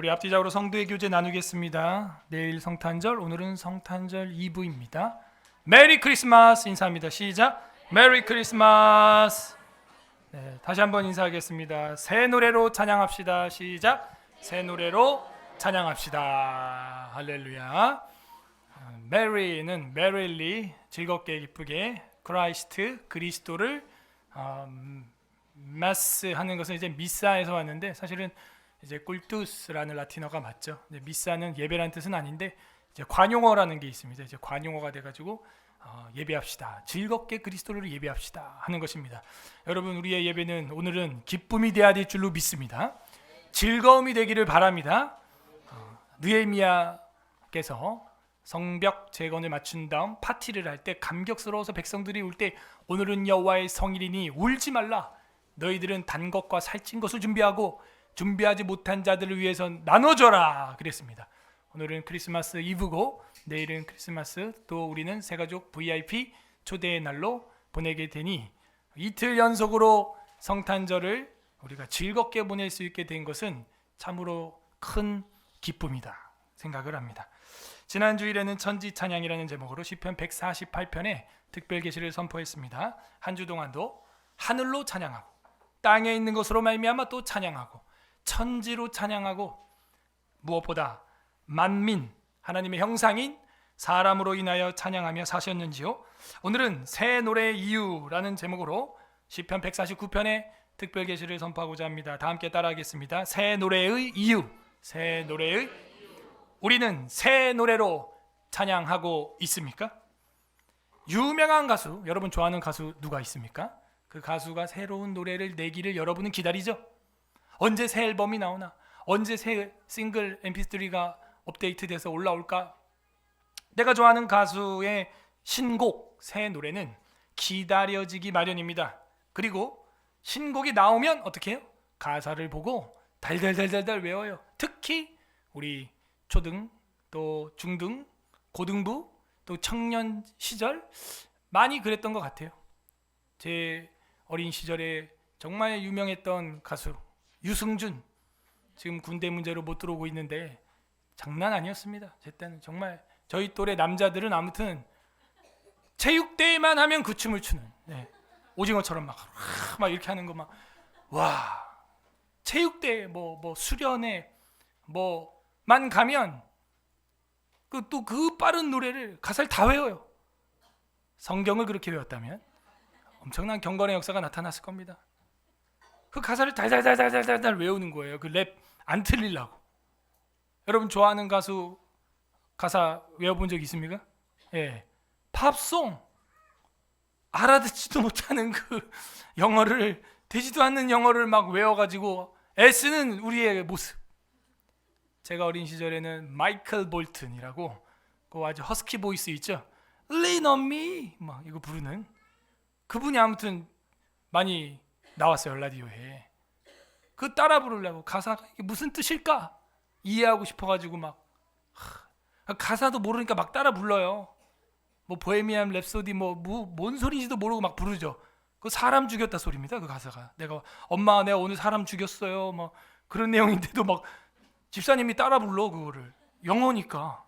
우리 앞뒤적으로 성도의 교제 나누겠습니다. 내일 성탄절, 오늘은 성탄절 2부입니다. 메리 크리스마스 인사합니다. 시작. 메리 크리스마스. 네, 다시 한번 인사하겠습니다. 새 노래로 찬양합시다. 시작. 새 노래로 찬양합시다. 할렐루야. 메리는 메릴리, 즐겁게 기쁘게, 크라이스트, 그리스도를 마스 하는 것은 이제 미사에서 왔는데, 사실은 이제 꿀투스라는 라틴어가 맞죠. 미사는 예배라는 뜻은 아닌데 이제 관용어라는 게 있습니다. 이제 관용어가 돼가지고 예배합시다, 즐겁게 그리스도를 예배합시다 하는 것입니다. 여러분, 우리의 예배는 오늘은 기쁨이 되어야 될 줄로 믿습니다. 즐거움이 되기를 바랍니다. 느헤미야께서 성벽 재건을 마친 다음 파티를 할 때 감격스러워서 백성들이 울 때 오늘은 여호와의 성일이니 울지 말라, 너희들은 단 것과 살찐 것을 준비하고 준비하지 못한 자들을 위해서 나눠줘라 그랬습니다. 오늘은 크리스마스 이브고 내일은 크리스마스, 또 우리는 새가족 VIP 초대의 날로 보내게 되니 이틀 연속으로 성탄절을 우리가 즐겁게 보낼 수 있게 된 것은 참으로 큰 기쁨이다 생각을 합니다. 지난 주일에는 천지 찬양이라는 제목으로 시편 148편의 특별 계시를 선포했습니다. 한 주 동안도 하늘로 찬양하고 땅에 있는 것으로 말미암아 또 찬양하고 천지로 찬양하고 무엇보다 만민, 하나님의 형상인 사람으로 인하여 찬양하며 사셨는지요. 오늘은 새 노래의 이유라는 제목으로 시편 149편의 특별 계시를 선포하고자 합니다. 다 함께 따라하겠습니다. 새 노래의 이유. 새 노래의, 우리는 새 노래로 찬양하고 있습니까? 유명한 가수, 여러분 좋아하는 가수 누가 있습니까? 그 가수가 새로운 노래를 내기를 여러분은 기다리죠. 언제 새 앨범이 나오나, 언제 새 싱글 mp3가 업데이트돼서 올라올까. 내가 좋아하는 가수의 신곡, 새 노래는 기다려지기 마련입니다. 그리고 신곡이 나오면 어떻게 해요? 가사를 보고 달달달달달 외워요. 특히 우리 초등, 또 중등, 고등부, 또 청년 시절 많이 그랬던 것 같아요. 제 어린 시절에 정말 유명했던 가수 유승준, 지금 군대 문제로 못 들어오고 있는데 장난 아니었습니다. 제 때는 정말 저희 또래 남자들은 아무튼 체육대회만 하면 그 춤을 추는, 오징어처럼 막 이렇게 하는 거 막, 와, 체육대회 뭐 수련회 뭐만 가면 그 빠른 노래를 가사를 다 외워요. 성경을 그렇게 외웠다면 엄청난 경건의 역사가 나타났을 겁니다. 그 가사를 달달달달달달 외우는 거예요. 그 랩 안 틀리려고. 여러분 좋아하는 가수 가사 외워본 적 있습니까? 예, 팝송. 알아듣지도 못하는 그 영어를, 되지도 않는 영어를 막 외워가지고 애쓰는 우리의 모습. 제가 어린 시절에는 마이클 볼튼이라고 그 아주 허스키 보이스 있죠? Lean on me 막 이거 부르는 그분이 아무튼 많이 나왔어요, 라디오에. 그 따라 부르려고 가사가 이게 무슨 뜻일까 이해하고 싶어가지고 막 가사도 모르니까 막 따라 불러요. 뭐 보헤미안 랩소디 뭔 소리인지도 모르고 막 부르죠. 그 사람 죽였다 소리입니다. 그 가사가. 내가 오늘 사람 죽였어요. 뭐 그런 내용인데도 막 집사님이 따라 불러 그거를. 영어니까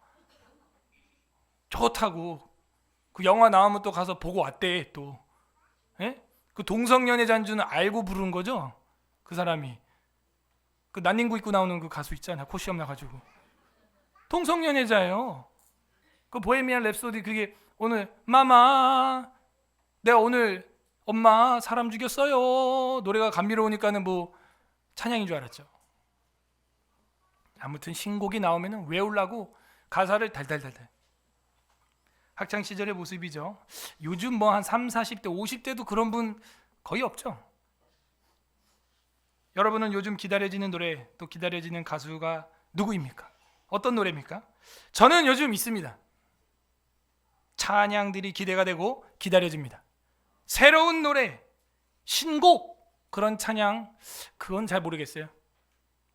좋다고. 그 영화 나오면 또 가서 보고 왔대 또. 예? 그 동성연애 잔주는 알고 부르는 거죠. 그 사람이 그 난닝구 입고 나오는 그 가수 있잖아, 코시험 나가지고 동성연애자예요. 그 보헤미안 랩소디 그게 오늘 마마 내가 오늘 엄마 사람 죽였어요 노래가 감미로우니까는 뭐 찬양인 줄 알았죠. 아무튼 신곡이 나오면은 외우려고 가사를 달달달달. 학창 시절의 모습이죠. 요즘 뭐 한 3, 40대, 50대도 그런 분 거의 없죠. 여러분은 요즘 기다려지는 노래, 또 기다려지는 가수가 누구입니까? 어떤 노래입니까? 저는 요즘 있습니다. 찬양들이 기대가 되고 기다려집니다. 새로운 노래, 신곡, 그런 찬양, 그건 잘 모르겠어요.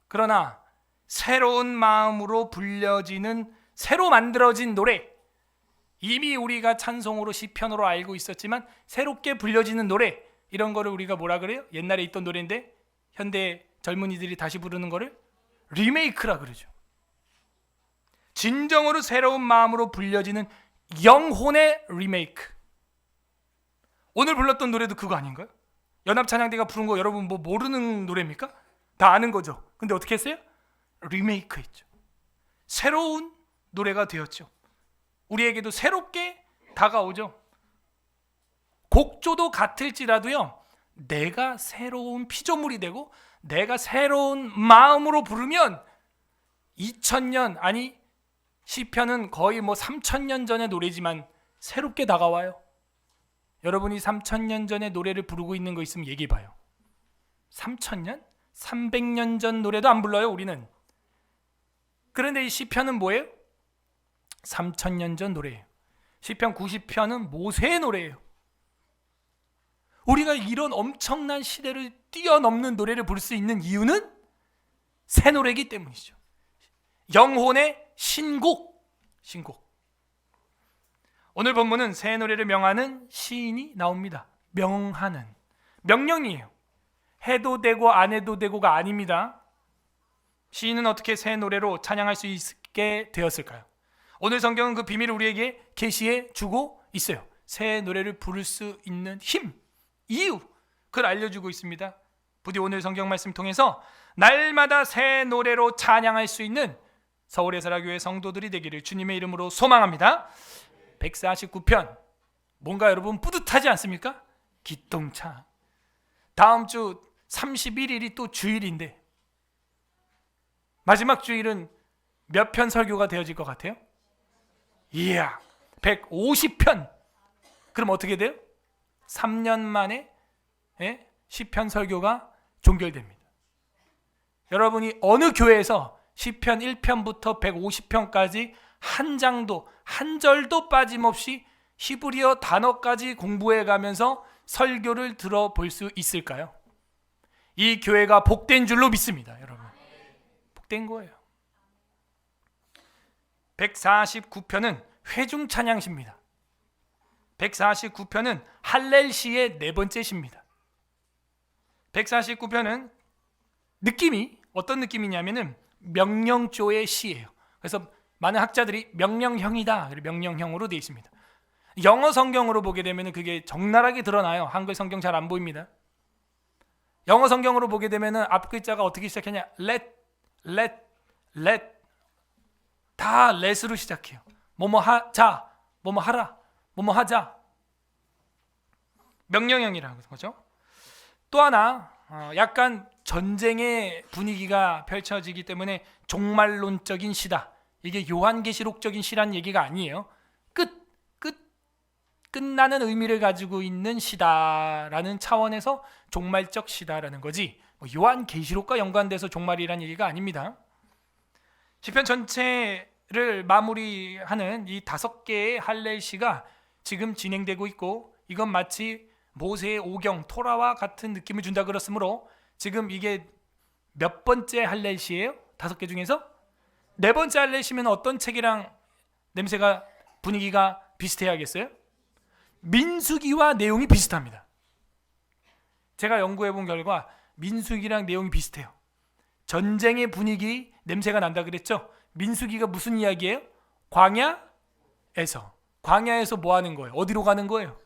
그러나 새로운 마음으로 불려지는, 새로 만들어진 노래, 이미 우리가 찬송으로 시편으로 알고 있었지만 새롭게 불려지는 노래, 이런 거를 우리가 뭐라 그래요? 옛날에 있던 노래인데 현대 젊은이들이 다시 부르는 거를 리메이크라 그러죠. 진정으로 새로운 마음으로 불려지는 영혼의 리메이크. 오늘 불렀던 노래도 그거 아닌가요? 연합찬양대가 부른 거 여러분 뭐 모르는 노래입니까? 다 아는 거죠. 근데 어떻게 했어요? 리메이크 했죠. 새로운 노래가 되었죠. 우리에게도 새롭게 다가오죠. 곡조도 같을지라도요, 내가 새로운 피조물이 되고 내가 새로운 마음으로 부르면 2000년 아니 시편은 거의 뭐 3000년 전의 노래지만 새롭게 다가와요. 여러분이 3000년 전의 노래를 부르고 있는 거 있으면 얘기해 봐요. 3000년? 300년 전 노래도 안 불러요 우리는. 그런데 이 시편은 뭐예요? 3000년 전 노래예요. 시편 90편은 모세의 노래예요. 우리가 이런 엄청난 시대를 뛰어넘는 노래를 부를 수 있는 이유는 새 노래이기 때문이죠. 영혼의 신곡. 오늘 본문은 새 노래를 명하는 시인이 나옵니다. 명하는, 명령이에요. 해도 되고 안 해도 되고가 아닙니다. 시인은 어떻게 새 노래로 찬양할 수 있게 되었을까요? 오늘 성경은 그 비밀을 우리에게 계시해 주고 있어요. 새 노래를 부를 수 있는 힘, 이유, 그걸 알려주고 있습니다. 부디 오늘 성경 말씀 통해서 날마다 새 노래로 찬양할 수 있는 서울의 사랑교회 성도들이 되기를 주님의 이름으로 소망합니다. 149편, 뭔가 여러분 뿌듯하지 않습니까? 기똥차. 다음 주 31일이 또 주일인데 마지막 주일은 몇 편 설교가 되어질 것 같아요? 이야, 150편. 그럼 어떻게 돼요? 3년 만에 시편 설교가 종결됩니다. 여러분이 어느 교회에서 시편 1편부터 150편까지 한 장도 한 절도 빠짐없이 히브리어 단어까지 공부해 가면서 설교를 들어볼 수 있을까요? 이 교회가 복된 줄로 믿습니다. 여러분, 복된 거예요. 149편은 회중 찬양시입니다. 149편은 할렐시의 네 번째 시입니다. 149편은 느낌이 어떤 느낌이냐면은 명령조의 시예요. 그래서 많은 학자들이 명령형이다, 명령형으로 되어 있습니다. 영어 성경으로 보게 되면 그게 적나라하게 드러나요. 한글 성경 잘 안 보입니다. 영어 성경으로 보게 되면 앞 글자가 어떻게 시작하냐? let 다 let으로 시작해요. 뭐뭐 하자, 뭐뭐 하라, 뭐뭐 하자. 명령형이라는 거죠. 또 하나 약간 전쟁의 분위기가 펼쳐지기 때문에 종말론적인 시다. 이게 요한계시록적인 시란 얘기가 아니에요. 끝나는 의미를 가지고 있는 시다라는 차원에서 종말적 시다라는 거지, 요한계시록과 연관돼서 종말이라는 얘기가 아닙니다. 시편 전체를 마무리하는 이 5개의 할렐시가 지금 진행되고 있고, 이건 마치 모세의 오경, 토라와 같은 느낌을 준다 그랬으므로 지금 이게 몇 번째 할렐시예요? 5개 중에서? 4번째 할렐시면 어떤 책이랑 냄새가, 분위기가 비슷해야겠어요? 민수기와 내용이 비슷합니다. 제가 연구해본 결과 민수기랑 내용이 비슷해요. 전쟁의 분위기, 냄새가 난다 그랬죠? 민수기가 무슨 이야기예요? 광야에서 뭐 하는 거예요? 어디로 가는 거예요?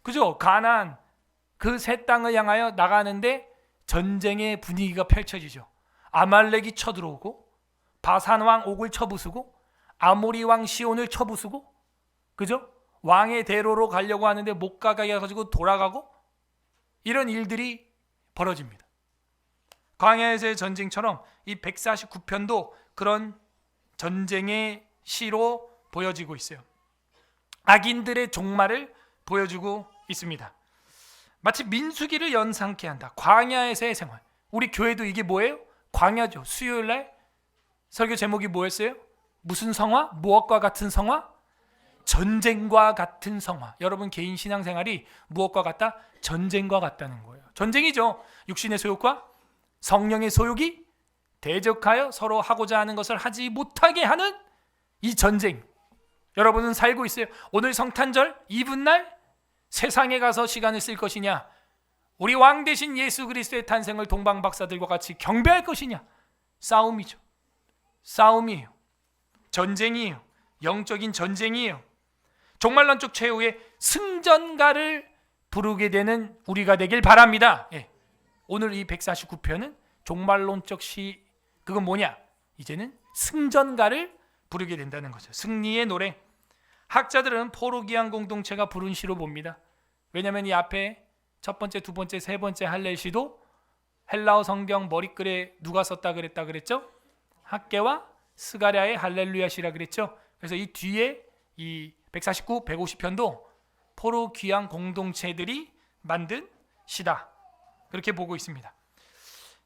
그죠? 가나안, 그 새 땅을 향하여 나가는데 전쟁의 분위기가 펼쳐지죠. 아말렉이 쳐들어오고, 바산 왕 옥을 쳐부수고, 아모리 왕 시온을 쳐부수고, 그죠? 왕의 대로로 가려고 하는데 못 가게 해가지고 돌아가고, 이런 일들이 벌어집니다. 광야에서의 전쟁처럼 이 149편도 그런 전쟁의 시로 보여지고 있어요. 악인들의 종말을 보여주고 있습니다. 마치 민수기를 연상케 한다. 광야에서의 생활. 우리 교회도 이게 뭐예요? 광야죠. 수요일날 설교 제목이 뭐였어요? 무슨 성화? 무엇과 같은 성화? 전쟁과 같은 성화. 여러분 개인 신앙생활이 무엇과 같다? 전쟁과 같다는 거예요. 전쟁이죠. 육신의 소욕과 성령의 소욕이 대적하여 서로 하고자 하는 것을 하지 못하게 하는 이 전쟁. 여러분은 살고 있어요. 오늘 성탄절 이브날 세상에 가서 시간을 쓸 것이냐, 우리 왕 대신 예수 그리스도의 탄생을 동방박사들과 같이 경배할 것이냐, 싸움이죠. 싸움이에요. 전쟁이에요. 영적인 전쟁이에요. 종말론적 최후의 승전가를 부르게 되는 우리가 되길 바랍니다. 예. 오늘 이 149편은 종말론적 시, 그건 뭐냐? 이제는 승전가를 부르게 된다는 거죠. 승리의 노래. 학자들은 포로기한 공동체가 부른 시로 봅니다. 왜냐하면 이 앞에 첫 번째, 두 번째, 세 번째 할렐 시도 헬라어 성경 머리글에 누가 썼다 그랬죠? 학개와 스가랴의 할렐루야 시라 그랬죠. 그래서 이 뒤에 이 149, 150편도 포로 귀한 공동체들이 만든 시다. 그렇게 보고 있습니다.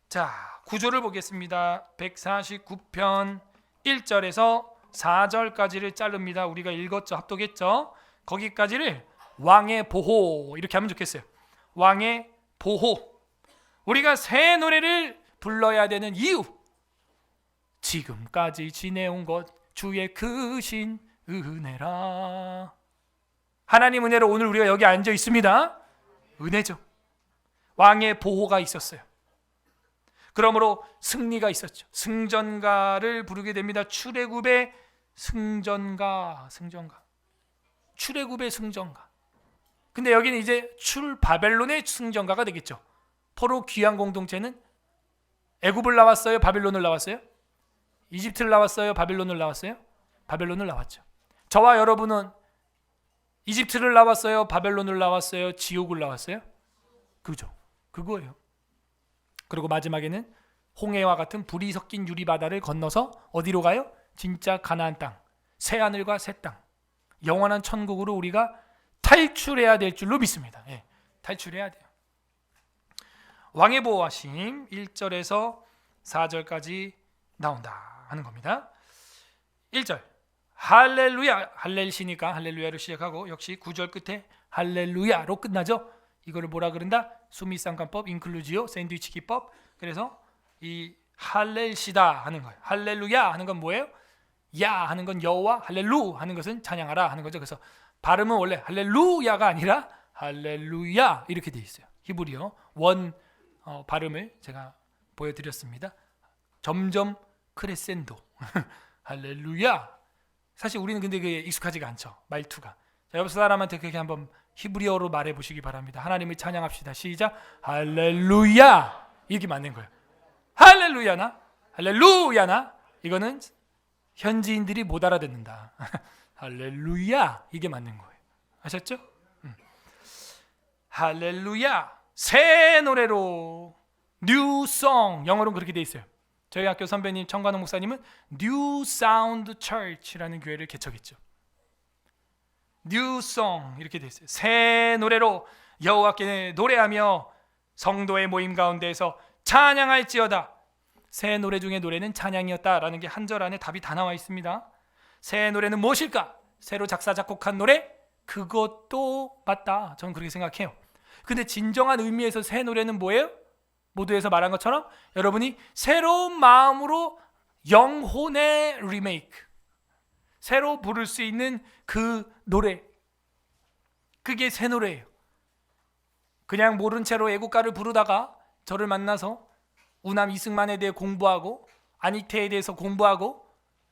자, 구조를 보겠습니다. 149편 1절에서 4절까지를 자릅니다. 우리가 읽었죠? 합독했죠? 거기까지를 왕의 보호 이렇게 하면 좋겠어요. 왕의 보호. 우리가 새 노래를 불러야 되는 이유. 지금까지 지내온 것 주의 크신 은혜라. 하나님 은혜로 오늘 우리가 여기 앉아 있습니다. 은혜죠. 왕의 보호가 있었어요. 그러므로 승리가 있었죠. 승전가를 부르게 됩니다. 출애굽의 승전가. 출애굽의 승전가. 근데 여기는 이제 바벨론의 승전가가 되겠죠. 포로 귀한 공동체는 애굽을 나왔어요? 바벨론을 나왔어요? 이집트를 나왔어요? 바벨론을 나왔어요? 바벨론을 나왔죠. 저와 여러분은 이집트를 나왔어요? 바벨론을 나왔어요? 지옥을 나왔어요? 그죠. 그거예요. 그리고 마지막에는 홍해와 같은 불이 섞인 유리바다를 건너서 어디로 가요? 진짜 가나안 땅, 새 하늘과 새 땅, 영원한 천국으로 우리가 탈출해야 될 줄로 믿습니다. 예, 탈출해야 돼요. 왕의 보호하심 1절에서 4절까지 나온다 하는 겁니다. 1절 할렐루야, 할렐시니까 할렐루야로 시작하고 역시 9절 끝에 할렐루야로 끝나죠. 이거를 뭐라 그런다? 수미상관법, 인클루지오, 샌드위치 기법. 그래서 이 할렐시다 하는 거예요. 할렐루야 하는 건 뭐예요? 야 하는 건 여호와, 할렐루 하는 것은 찬양하라 하는 거죠. 그래서 발음은 원래 할렐루야가 아니라 할렐루야 이렇게 돼 있어요. 히브리어 원 발음을 제가 보여드렸습니다. 점점 크레센도 할렐루야. 사실 우리는 근데 그게 익숙하지가 않죠. 말투가. 자, 옆 사람한테 그렇게 한번 히브리어로 말해 보시기 바랍니다. 하나님을 찬양합시다. 시작. 할렐루야. 이렇게 맞는 거예요. 할렐루야나 할렐루야나 이거는 현지인들이 못 알아듣는다. 할렐루야 이게 맞는 거예요. 아셨죠? 할렐루야. 새 노래로 New Song. 영어로는 그렇게 돼 있어요. 저희 학교 선배님 청관홍 목사님은 New Sound Church라는 교회를 개척했죠. New Song 이렇게 돼 있어요. 새 노래로 여호와께 노래하며 성도의 모임 가운데에서 찬양할지어다. 새 노래 중에 노래는 찬양이었다라는 게 한 절 안에 답이 다 나와 있습니다. 새 노래는 무엇일까? 새로 작사 작곡한 노래? 그것도 맞다. 저는 그렇게 생각해요. 근데 진정한 의미에서 새 노래는 뭐예요? 모두에서 말한 것처럼 여러분이 새로운 마음으로 영혼의 리메이크, 새로 부를 수 있는 그 노래, 그게 새 노래예요. 그냥 모른 채로 애국가를 부르다가 저를 만나서 우남 이승만에 대해 공부하고 안익태에 대해서 공부하고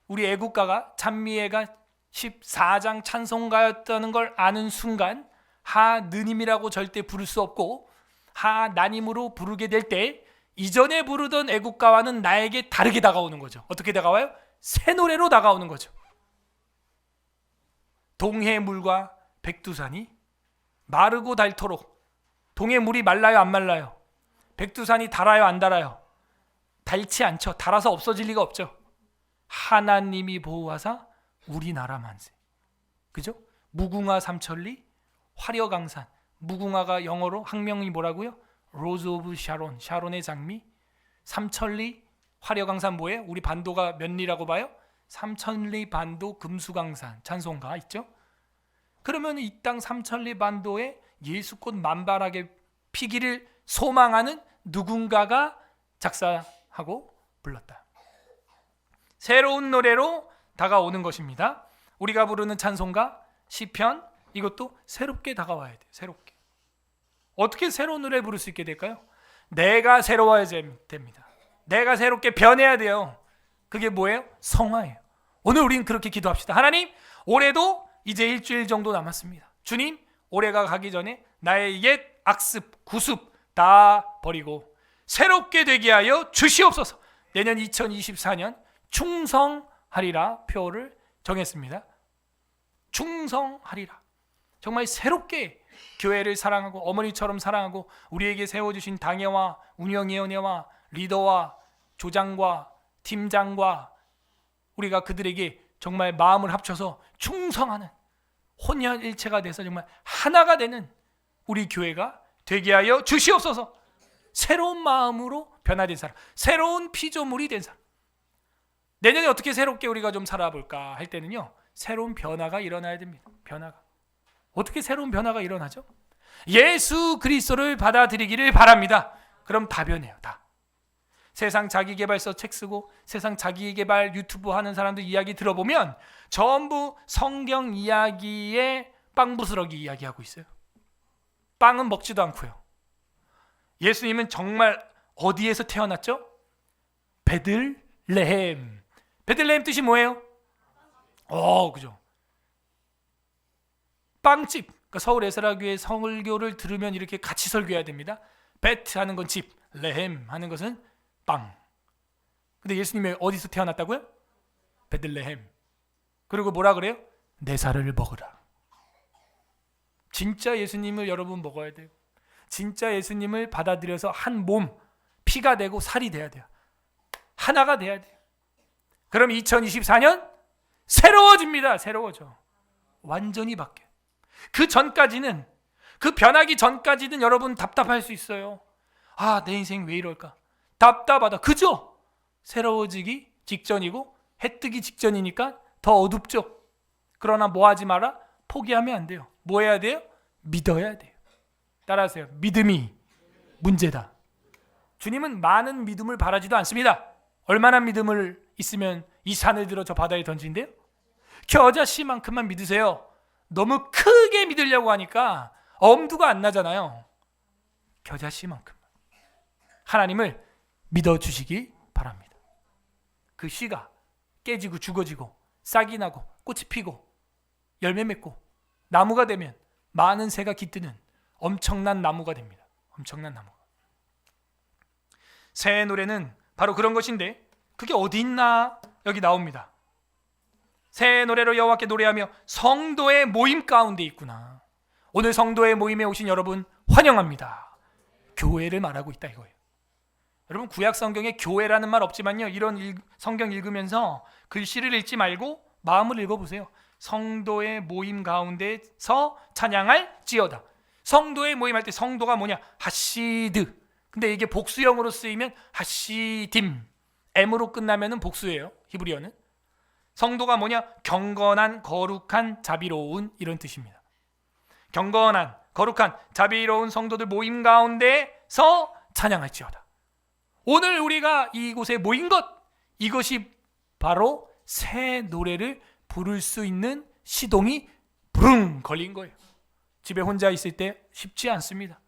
우리 애국가가 찬미애가 14장 찬송가였다는 걸 아는 순간 하느님이라고 절대 부를 수 없고 하나님으로 부르게 될 때 이전에 부르던 애국가와는 나에게 다르게 다가오는 거죠. 어떻게 다가와요? 새 노래로 다가오는 거죠. 동해물과 백두산이 마르고 닳도록. 동해물이 말라요 안 말라요? 백두산이 달아요 안 달아요? 닳지 않죠. 달아서 없어질 리가 없죠. 하나님이 보호하사 우리나라 만세. 그죠? 무궁화 삼천리 화려강산. 무궁화가 영어로 학명이 뭐라고요? 로즈 오브 샤론. 샤론의 장미. 삼천리 화려강산 뭐예요? 우리 반도가 몇 리라고 봐요? 삼천리 반도 금수강산. 찬송가 있죠? 그러면 이 땅 삼천리 반도에 예수꽃 만발하게 피기를 소망하는 누군가가 작사하고 불렀다. 새로운 노래로 다가오는 것입니다. 우리가 부르는 찬송가, 시편 이것도 새롭게 다가와야 돼요. 새롭게. 어떻게 새로운 노래 부를 수 있게 될까요? 내가 새로워야 됩니다. 내가 새롭게 변해야 돼요. 그게 뭐예요? 성화예요. 오늘 우린 그렇게 기도합시다. 하나님, 올해도 이제 일주일 정도 남았습니다. 주님, 올해가 가기 전에 나의 옛 악습, 구습 다 버리고 새롭게 되게 하여 주시옵소서. 내년 2024년 충성하리라 표를 정했습니다. 충성하리라. 정말 새롭게 교회를 사랑하고 어머니처럼 사랑하고 우리에게 세워주신 당회와 운영위원회와 리더와 조장과 팀장과 우리가 그들에게 정말 마음을 합쳐서 충성하는 혼연일체가 돼서 정말 하나가 되는 우리 교회가 되게 하여 주시옵소서. 새로운 마음으로 변화된 사람, 새로운 피조물이 된 사람. 내년에 어떻게 새롭게 우리가 좀 살아볼까 할 때는요, 새로운 변화가 일어나야 됩니다. 변화가. 어떻게 새로운 변화가 일어나죠? 예수 그리스도를 받아들이기를 바랍니다. 그럼 다 변해요. 다. 세상 자기개발서 책 쓰고 세상 자기개발 유튜브 하는 사람들 이야기 들어보면 전부 성경 이야기에 빵부스러기 이야기하고 있어요. 빵은 먹지도 않고요. 예수님은 정말 어디에서 태어났죠? 베들레헴. 베들레헴 뜻이 뭐예요? 그죠. 빵집. 그러니까 서울 에스라교회 설교를 들으면 이렇게 같이 설교해야 됩니다. 베트 하는 건 집, 레헴 하는 것은 빵. 근데 예수님이 어디서 태어났다고요? 베들레헴. 그리고 뭐라 그래요? 내 살을 먹으라. 진짜 예수님을 여러분 먹어야 돼요. 진짜 예수님을 받아들여서 한 몸, 피가 되고 살이 돼야 돼요. 하나가 돼야 돼요. 그럼 2024년 새로워집니다. 새로워져. 완전히 바뀌어요. 그 전까지는, 그 변하기 전까지는 여러분 답답할 수 있어요. 내 인생 왜 이럴까? 답답하다. 그죠? 새로워지기 직전이고 해 뜨기 직전이니까 더 어둡죠. 그러나 뭐 하지 마라? 포기하면 안 돼요. 뭐 해야 돼요? 믿어야 돼요. 따라하세요. 믿음이 문제다. 주님은 많은 믿음을 바라지도 않습니다. 얼마나 믿음을 있으면 이 산을 들어 저 바다에 던진대요? 겨자씨만큼만 믿으세요. 너무 크게 믿으려고 하니까 엄두가 안 나잖아요. 겨자씨만큼 하나님을 믿어주시기 바랍니다. 그 씨가 깨지고 죽어지고 싹이 나고 꽃이 피고 열매 맺고 나무가 되면 많은 새가 깃드는 엄청난 나무가 됩니다. 엄청난 나무가. 새 노래는 바로 그런 것인데 그게 어디 있나? 여기 나옵니다. 새 노래로 여호와께 노래하며 성도의 모임 가운데 있구나. 오늘 성도의 모임에 오신 여러분 환영합니다. 교회를 말하고 있다 이거예요. 여러분 구약 성경에 교회라는 말 없지만요, 이런 성경 읽으면서 글씨를 읽지 말고 마음을 읽어보세요. 성도의 모임 가운데서 찬양할지어다. 성도의 모임할 때 성도가 뭐냐? 하시드. 근데 이게 복수형으로 쓰이면 하시딤. M으로 끝나면은 복수예요. 히브리어는. 성도가 뭐냐? 경건한, 거룩한, 자비로운 이런 뜻입니다. 경건한, 거룩한, 자비로운 성도들 모임 가운데서 찬양할지어다. 오늘 우리가 이곳에 모인 것, 이것이 바로 새 노래를 부를 수 있는 시동이 부릉 걸린 거예요. 집에 혼자 있을 때 쉽지 않습니다.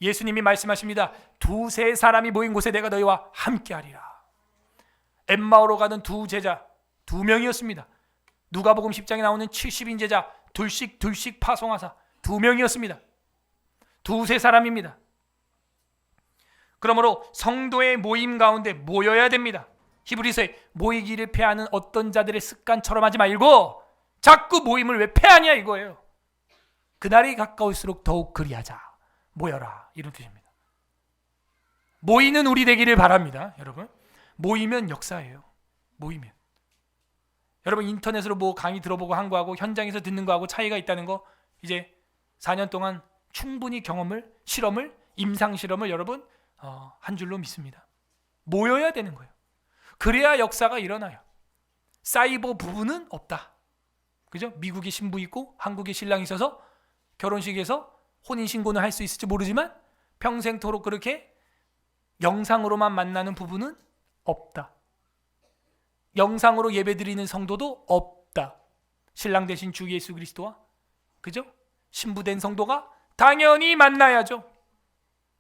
예수님이 말씀하십니다. 두세 사람이 모인 곳에 내가 너희와 함께하리라. 엠마오로 가는 두 제자 2명이었습니다. 누가복음 10장에 나오는 70인 제자 둘씩 파송하사 2명이었습니다. 두세 사람입니다. 그러므로 성도의 모임 가운데 모여야 됩니다. 히브리서에 모이기를 패하는 어떤 자들의 습관처럼 하지 말고 자꾸 모임을 왜 패하냐 이거예요. 그날이 가까울수록 더욱 그리하자. 모여라 이런 뜻입니다. 모이는 우리 되기를 바랍니다. 여러분 모이면 역사예요. 모이면 여러분 인터넷으로 뭐 강의 들어보고 한 거하고 현장에서 듣는 거하고 차이가 있다는 거 이제 4년 동안 충분히 실험을 임상실험을 여러분 한 줄로 믿습니다. 모여야 되는 거예요. 그래야 역사가 일어나요. 사이버 부부는 없다. 그죠? 미국에 신부 있고 한국에 신랑이 있어서 결혼식에서 혼인신고는 할 수 있을지 모르지만 평생토록 그렇게 영상으로만 만나는 부부는 없다. 영상으로 예배드리는 성도도 없다. 신랑 대신 주 예수 그리스도와 그죠? 신부된 성도가 당연히 만나야죠.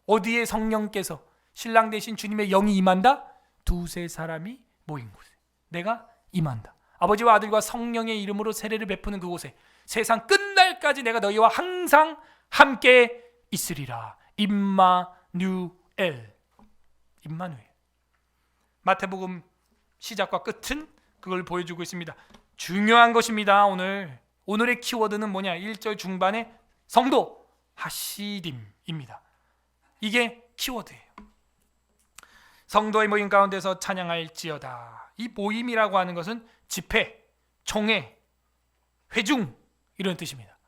어디에 성령께서 신랑 대신 주님의 영이 임한다? 두세 사람이 모인 곳에 내가 임한다. 아버지와 아들과 성령의 이름으로 세례를 베푸는 그곳에 세상 끝날까지 내가 너희와 항상 함께 있으리라. 임마누엘. 임마누엘. 마태복음 시작과 끝은 그걸 보여주고 있습니다. 중요한 것입니다. 오늘의 키워드는 뭐냐? 1절 중반에 성도 하시림입니다. 이게 키워드예요. 성도의 모임 가운데서 찬양할지어다. 이 모임이라고 하는 것은 집회, 총회, 회중 이런 뜻입니다.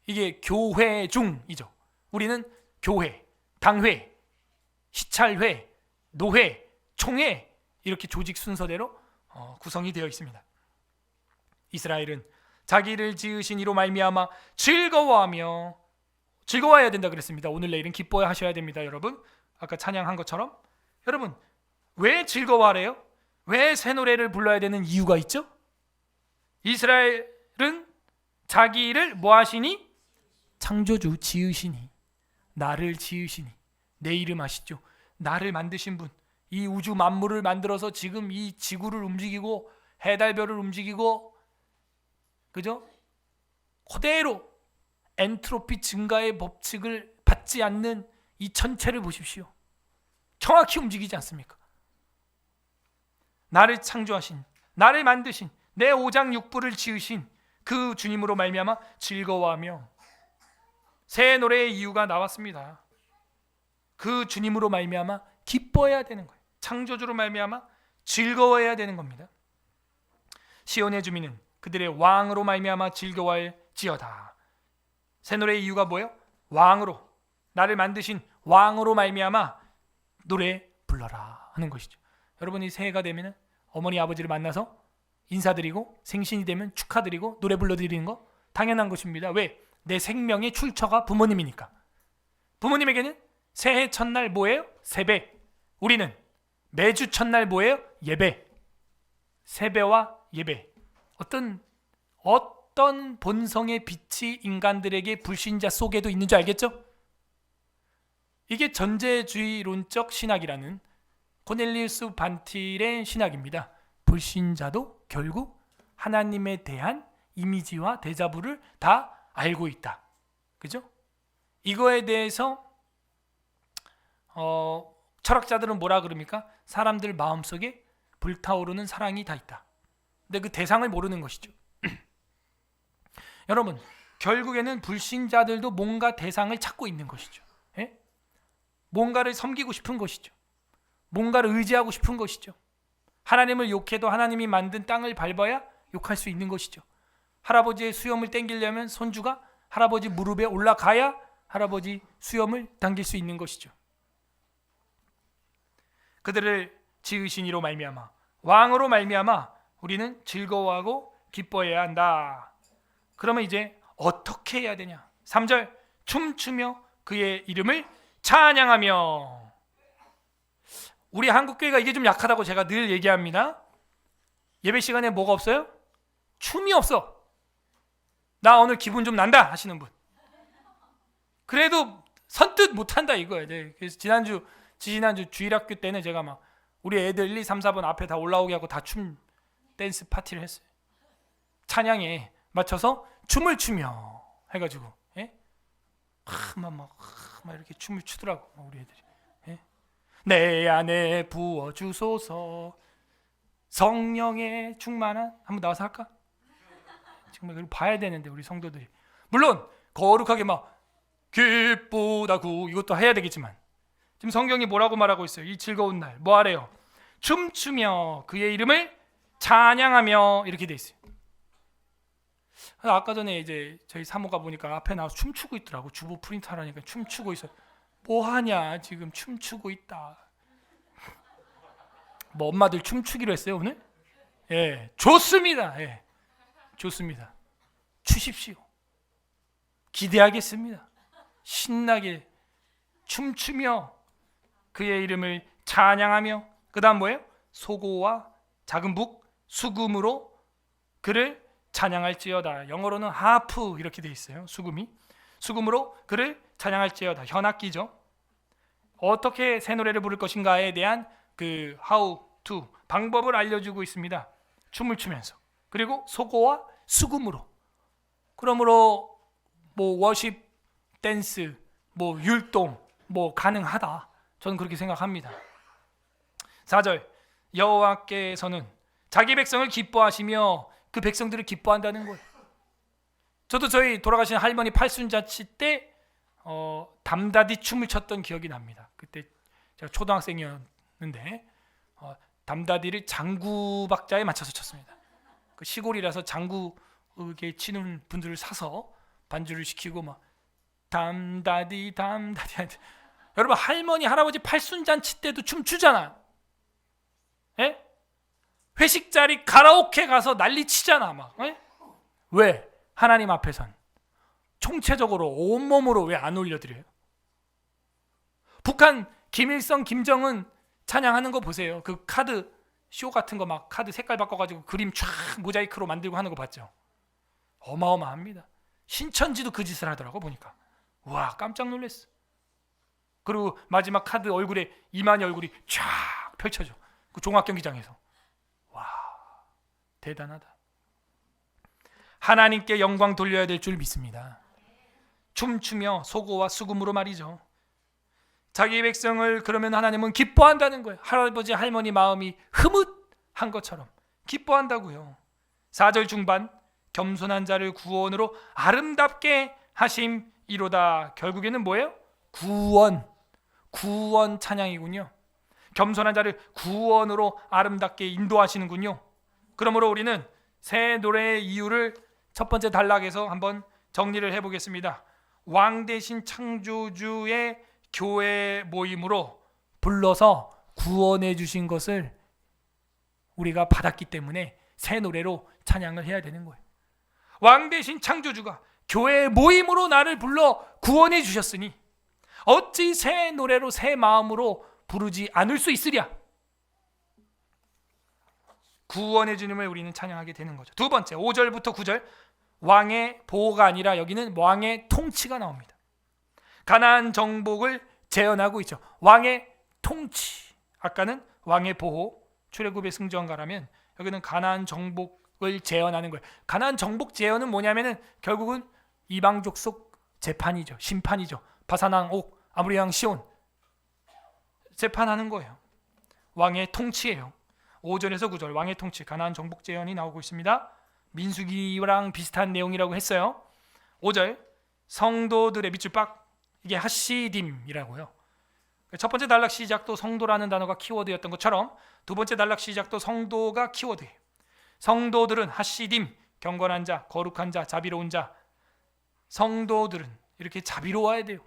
이게 교회중이죠. 우리는 교회, 당회, 시찰회, 노회, 총회 이렇게 조직 순서대로 구성이 되어 있습니다. 이스라엘은 자기를 지으신 이로 말미암아 즐거워하며 즐거워해야 된다 그랬습니다. 오늘 내일은 기뻐하셔야 됩니다. 여러분 아까 찬양한 것처럼 여러분 왜 즐거워하래요? 왜 새 노래를 불러야 되는 이유가 있죠? 이스라엘은 자기를 뭐 하시니? 창조주 지으시니, 나를 지으시니, 내 이름 아시죠? 나를 만드신 분, 이 우주 만물을 만들어서 지금 이 지구를 움직이고 해달별을 움직이고, 그죠? 그대로 엔트로피 증가의 법칙을 받지 않는 이 전체를 보십시오. 정확히 움직이지 않습니까? 나를 창조하신, 나를 만드신, 내 오장육부를 지으신 그 주님으로 말미암아 즐거워하며, 새 노래의 이유가 나왔습니다. 그 주님으로 말미암아 기뻐해야 되는 거예요. 창조주로 말미암아 즐거워해야 되는 겁니다. 시온의 주민은 그들의 왕으로 말미암아 즐거워할지어다. 새 노래의 이유가 뭐예요? 왕으로, 나를 만드신 왕으로 말미암아 노래 불러라 하는 것이죠. 여러분이 새해가 되면 어머니 아버지를 만나서 인사드리고 생신이 되면 축하드리고 노래 불러드리는 거 당연한 것입니다. 왜? 내 생명의 출처가 부모님이니까. 부모님에게는 새해 첫날 뭐예요? 세배. 우리는 매주 첫날 뭐예요? 예배. 세배와 예배. 어떤 본성의 빛이 인간들에게 불신자 속에도 있는 줄 알겠죠? 이게 전제주의론적 신학이라는 코넬리우스 반틸의 신학입니다. 불신자도 결국 하나님에 대한 이미지와 데자부를 다 알고 있다. 그죠? 이거에 대해서 철학자들은 뭐라 그럽니까? 사람들 마음속에 불타오르는 사랑이 다 있다. 근데 그 대상을 모르는 것이죠. 여러분, 결국에는 불신자들도 뭔가 대상을 찾고 있는 것이죠. 예? 뭔가를 섬기고 싶은 것이죠. 뭔가를 의지하고 싶은 것이죠. 하나님을 욕해도 하나님이 만든 땅을 밟아야 욕할 수 있는 것이죠. 할아버지의 수염을 당기려면 손주가 할아버지 무릎에 올라가야 할아버지 수염을 당길 수 있는 것이죠. 그들을 지으신 이로 말미암아, 왕으로 말미암아 우리는 즐거워하고 기뻐해야 한다. 그러면 이제 어떻게 해야 되냐? 3절 춤추며 그의 이름을 찬양하며. 우리 한국교회가 이게 좀 약하다고 제가 늘 얘기합니다. 예배 시간에 뭐가 없어요? 춤이 없어. 나 오늘 기분 좀 난다 하시는 분. 그래도 선뜻 못한다 이거예요. 그래서 지난주 주일학교 때는 제가 막 우리 애들 1, 2, 3, 4번 앞에 다 올라오게 하고 다 춤 댄스 파티를 했어요. 찬양에 맞춰서 춤을 추며 해가지고 막 이렇게 춤을 추더라고 우리 애들이. 내 안에 부어주소서 성령의 충만한. 한번 나와서 할까? 정말 이걸 봐야 되는데 우리 성도들이. 물론 거룩하게 막 기쁘다구 이것도 해야 되겠지만 지금 성경이 뭐라고 말하고 있어요? 이 즐거운 날 뭐 하래요? 춤추며 그의 이름을 찬양하며 이렇게 돼 있어요. 아까 전에 이제 저희 사모가 보니까 앞에 나와서 춤추고 있더라고. 주부 프린트 하라니까 춤추고 있어. 뭐 하냐 지금 춤추고 있다. 뭐 엄마들 춤추기로 했어요 오늘? 예, 좋습니다. 예, 좋습니다. 추십시오. 기대하겠습니다. 신나게 춤추며 그의 이름을 찬양하며. 그 다음 뭐예요? 소고와 작은 북 수금으로 그를 찬양할지어다. 영어로는 하프 이렇게 돼 있어요. 수금으로 그를 찬양할지어다. 현악기죠. 어떻게 새 노래를 부를 것인가에 대한 그 how to 방법을 알려주고 있습니다. 춤을 추면서. 그리고 소고와 수금으로. 그러므로 뭐 워십, 댄스, 뭐 율동 뭐 가능하다. 저는 그렇게 생각합니다. 4절 여호와께서는 자기 백성을 기뻐하시며 그 백성들을 기뻐한다는 거예요. 저도 저희 돌아가신 할머니 팔순잔치 때 담다디 춤을 췄던 기억이 납니다. 그때 제가 초등학생이었는데 담다디를 장구박자에 맞춰서 췄습니다. 그 시골이라서 장구에 치는 분들을 사서 반주를 시키고 막 담다디 여러분 할머니 할아버지 팔순잔치 때도 춤추잖아. 예? 회식 자리 가라오케 가서 난리 치잖아 막. 예? 왜? 하나님 앞에선 총체적으로 온몸으로 왜 안 올려드려요? 북한 김일성, 김정은 찬양하는 거 보세요. 그 카드 쇼 같은 거 막 카드 색깔 바꿔가지고 그림 쫙 모자이크로 만들고 하는 거 봤죠? 어마어마합니다. 신천지도 그 짓을 하더라고 보니까. 와 깜짝 놀랐어. 그리고 마지막 카드 얼굴에 이만희 얼굴이 쫙 펼쳐져. 그 종합경기장에서. 와 대단하다. 하나님께 영광 돌려야 될 줄 믿습니다. 춤추며 소고와 수금으로 말이죠. 자기 백성을 그러면 하나님은 기뻐한다는 거예요. 할아버지 할머니 마음이 흐뭇한 것처럼 기뻐한다고요. 4절 중반 겸손한 자를 구원으로 아름답게 하심이로다. 결국에는 뭐예요? 구원 찬양이군요. 겸손한 자를 구원으로 아름답게 인도하시는군요. 그러므로 우리는 새 노래의 이유를 첫 번째 단락에서 한번 정리를 해보겠습니다. 왕 대신 창조주의 교회 모임으로 불러서 구원해 주신 것을 우리가 받았기 때문에 새 노래로 찬양을 해야 되는 거예요. 왕 대신 창조주가 교회 모임으로 나를 불러 구원해 주셨으니 어찌 새 노래로 새 마음으로 부르지 않을 수 있으랴. 구원해 주님을 우리는 찬양하게 되는 거죠. 두 번째 5절부터 9절 왕의 보호가 아니라 여기는 왕의 통치가 나옵니다. 가나안 정복을 재현하고 있죠. 왕의 통치. 아까는 왕의 보호. 출애굽의 승전가라면 여기는 가나안 정복을 재현하는 거예요. 가나안 정복 재현은 뭐냐면은 결국은 이방 족속 재판이죠. 심판이죠. 바사랑 옥, 아므리왕 시온 재판하는 거예요. 왕의 통치예요. 5절에서 9절 왕의 통치, 가나안 정복 재현이 나오고 있습니다. 민수기랑 비슷한 내용이라고 했어요. 5절 성도들의 밑줄 빡 이게 하시딤이라고요. 첫 번째 단락 시작도 성도라는 단어가 키워드였던 것처럼 두 번째 단락 시작도 성도가 키워드예요. 성도들은 하시딤, 경건한 자, 거룩한 자, 자비로운 자. 성도들은 이렇게 자비로워야 돼요.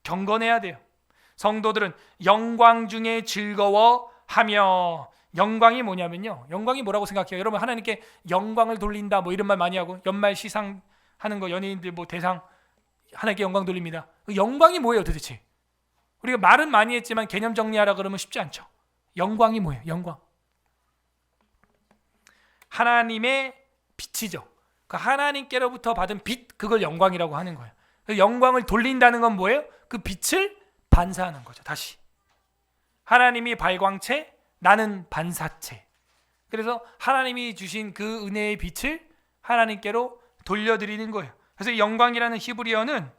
경건해야 돼요. 성도들은 영광 중에 즐거워하며. 영광이 뭐냐면요. 영광이 뭐라고 생각해요? 여러분 하나님께 영광을 돌린다 뭐 이런 말 많이 하고 연말 시상 하는 거 연예인들 뭐 대상 하나님께 영광 돌립니다. 영광이 뭐예요 도대체? 우리가 말은 많이 했지만 개념 정리하라 그러면 쉽지 않죠. 영광이 뭐예요? 영광. 하나님의 빛이죠. 그 하나님께로부터 받은 빛 그걸 영광이라고 하는 거예요. 영광을 돌린다는 건 뭐예요? 그 빛을 반사하는 거죠. 다시 하나님이 발광체 나는 반사체. 그래서 하나님이 주신 그 은혜의 빛을 하나님께로 돌려드리는 거예요. 그래서 영광이라는 히브리어는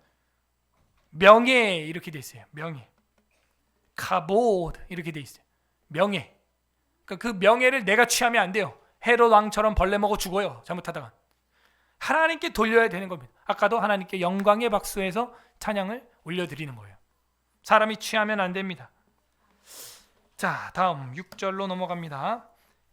명예 이렇게 돼 있어요. 명예, 카보드 이렇게 돼 있어요. 명예. 그러니까 그 명예를 내가 취하면 안 돼요. 헤롯 왕처럼 벌레 먹어 죽어요. 잘못하다가. 하나님께 돌려야 되는 겁니다. 아까도 하나님께 영광의 박수에서 찬양을 올려드리는 거예요. 사람이 취하면 안 됩니다. 자, 다음 6절로 넘어갑니다.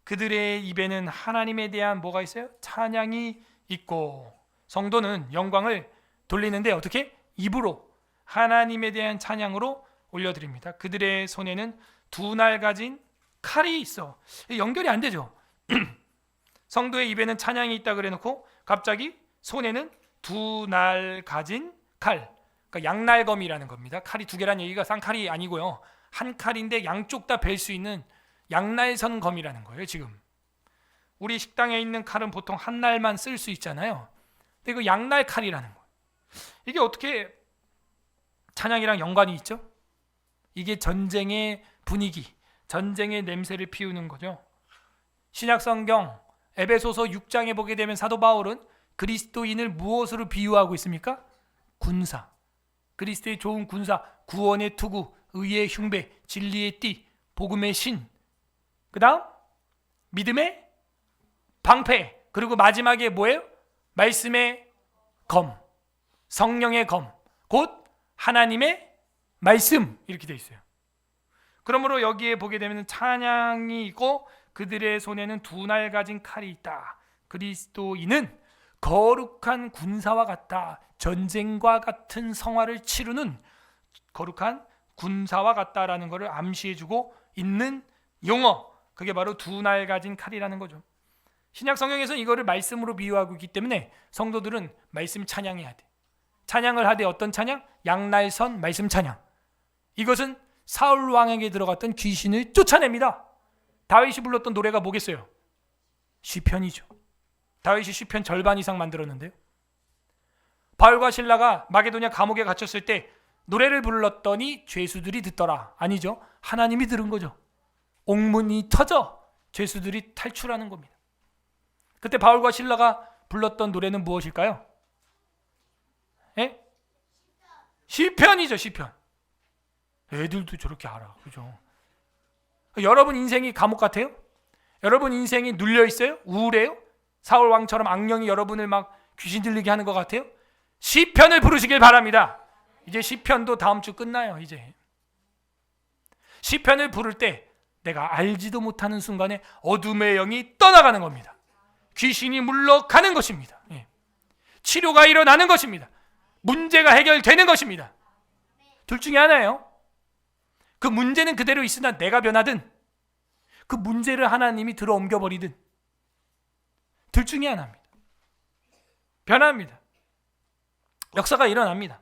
그들의 입에는 하나님에 대한 뭐가 있어요? 찬양이 있고. 성도는 영광을 돌리는데 어떻게? 입으로 하나님에 대한 찬양으로 올려드립니다. 그들의 손에는 두 날 가진 칼이 있어. 연결이 안 되죠. 성도의 입에는 찬양이 있다 그래놓고 갑자기 손에는 두 날 가진 칼. 그러니까 양날검이라는 겁니다. 칼이 두 개란 얘기가 쌍칼이 아니고요. 한 칼인데 양쪽 다 벨 수 있는 양날선 검이라는 거예요. 지금 우리 식당에 있는 칼은 보통 한 날만 쓸 수 있잖아요. 근데 그 양날 칼이라는 거예요. 이게 어떻게 찬양이랑 연관이 있죠? 이게 전쟁의 분위기, 전쟁의 냄새를 피우는 거죠. 신약성경 에베소서 6장에 보게 되면 사도 바울은 그리스도인을 무엇으로 비유하고 있습니까? 군사. 그리스도의 좋은 군사, 구원의 투구, 의의 흉배, 진리의 띠, 복음의 신, 그 다음 믿음의 방패, 그리고 마지막에 뭐예요? 말씀의 검, 성령의 검, 곧 하나님의 말씀, 이렇게 되어 있어요. 그러므로 여기에 보게 되면 찬양이 있고 그들의 손에는 두 날 가진 칼이 있다. 그리스도인은 거룩한 군사와 같다. 전쟁과 같은 성화를 치르는 거룩한 군사와 같다라는 것을 암시해주고 있는 용어, 그게 바로 두 날 가진 칼이라는 거죠. 신약 성경에서는 이거를 말씀으로 비유하고 있기 때문에 성도들은 말씀 찬양해야 돼. 찬양을 하되 어떤 찬양? 양날선 말씀 찬양. 이것은 사울 왕에게 들어갔던 귀신을 쫓아냅니다. 다윗이 불렀던 노래가 뭐겠어요? 시편이죠. 다윗이 시편 절반 이상 만들었는데요. 바울과 실라가 마게도냐 감옥에 갇혔을 때 노래를 불렀더니 죄수들이 듣더라. 아니죠. 하나님이 들은 거죠. 옥문이 터져 죄수들이 탈출하는 겁니다. 그때 바울과 실라가 불렀던 노래는 무엇일까요? 예? 시편이죠. 시편. 애들도 저렇게 알아. 그죠? 여러분 인생이 감옥 같아요? 여러분 인생이 눌려 있어요? 우울해요? 사울 왕처럼 악령이 여러분을 막 귀신 들리게 하는 것 같아요? 시편을 부르시길 바랍니다. 이제 시편도 다음 주 끝나요. 이제 시편을 부를 때 내가 알지도 못하는 순간에 어둠의 영이 떠나가는 겁니다. 귀신이 물러가는 것입니다. 예. 치료가 일어나는 것입니다. 문제가 해결되는 것입니다. 둘 중에 하나예요. 그 문제는 그대로 있으나 내가 변하든 그 문제를 하나님이 들어 옮겨버리든 둘 중에 하나입니다. 변합니다. 역사가 일어납니다.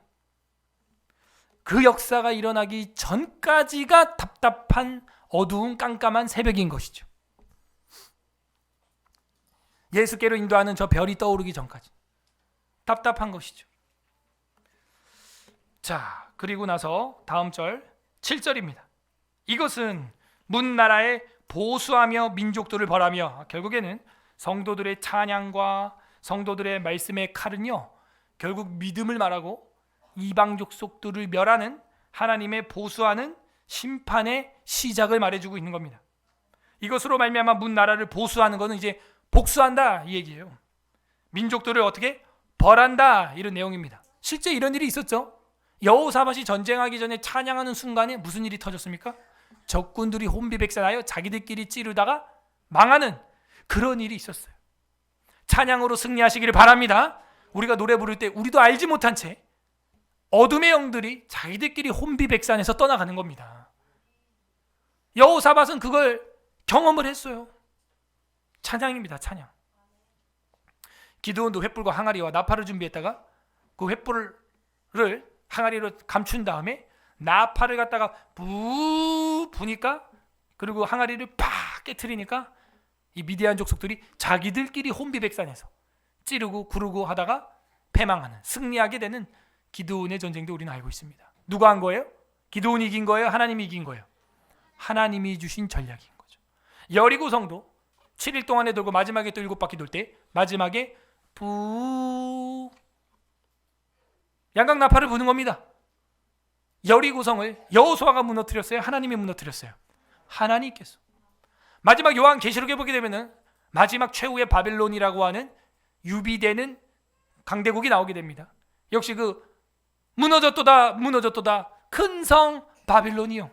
그 역사가 일어나기 전까지가 답답한 어두운 깜깜한 새벽인 것이죠. 예수께로 인도하는 저 별이 떠오르기 전까지 답답한 것이죠. 자, 그리고 나서 다음 절 7절입니다. 이것은 문나라에 보수하며 민족들을 벌하며, 결국에는 성도들의 찬양과 성도들의 말씀의 칼은요, 결국 믿음을 말하고 이방 족속들을 멸하는 하나님의 보수하는 심판의 시작을 말해주고 있는 겁니다. 이것으로 말미암아 문나라를 보수하는 것은 이제 복수한다 이 얘기예요. 민족들을 어떻게 벌한다 이런 내용입니다. 실제 이런 일이 있었죠. 여호사밧이 전쟁하기 전에 찬양하는 순간에 무슨 일이 터졌습니까? 적군들이 혼비백산하여 자기들끼리 찌르다가 망하는 그런 일이 있었어요. 찬양으로 승리하시기를 바랍니다. 우리가 노래 부를 때 우리도 알지 못한 채 어둠의 영들이 자기들끼리 혼비백산해서 떠나가는 겁니다. 여호사밧은 그걸 경험을 했어요. 찬양입니다. 찬양. 기드온도 횃불과 항아리와 나팔을 준비했다가 그 횃불을 항아리로 감춘 다음에 나팔을 갖다가 부니까, 그리고 항아리를 팍 깨트리니까 이 미디안 족속들이 자기들끼리 혼비백산해서 찌르고 구르고 하다가 패망하는, 승리하게 되는 기드온의 전쟁도 우리는 알고 있습니다. 누가 한 거예요? 기드온이 이긴 거예요? 하나님이 이긴 거예요? 하나님이 주신 전략인 거죠. 여리고성도 7일 동안에 돌고 마지막에 또 7바퀴 돌 때 마지막에 양각 나팔을 부는 겁니다. 여리고성을 여호수아가 무너뜨렸어요? 하나님이 무너뜨렸어요? 하나님께서. 마지막 요한계시록에 보게 되면은 마지막 최후의 바벨론이라고 하는 유비되는 강대국이 나오게 됩니다. 역시 그 무너졌도다 큰 성 바벨론이요.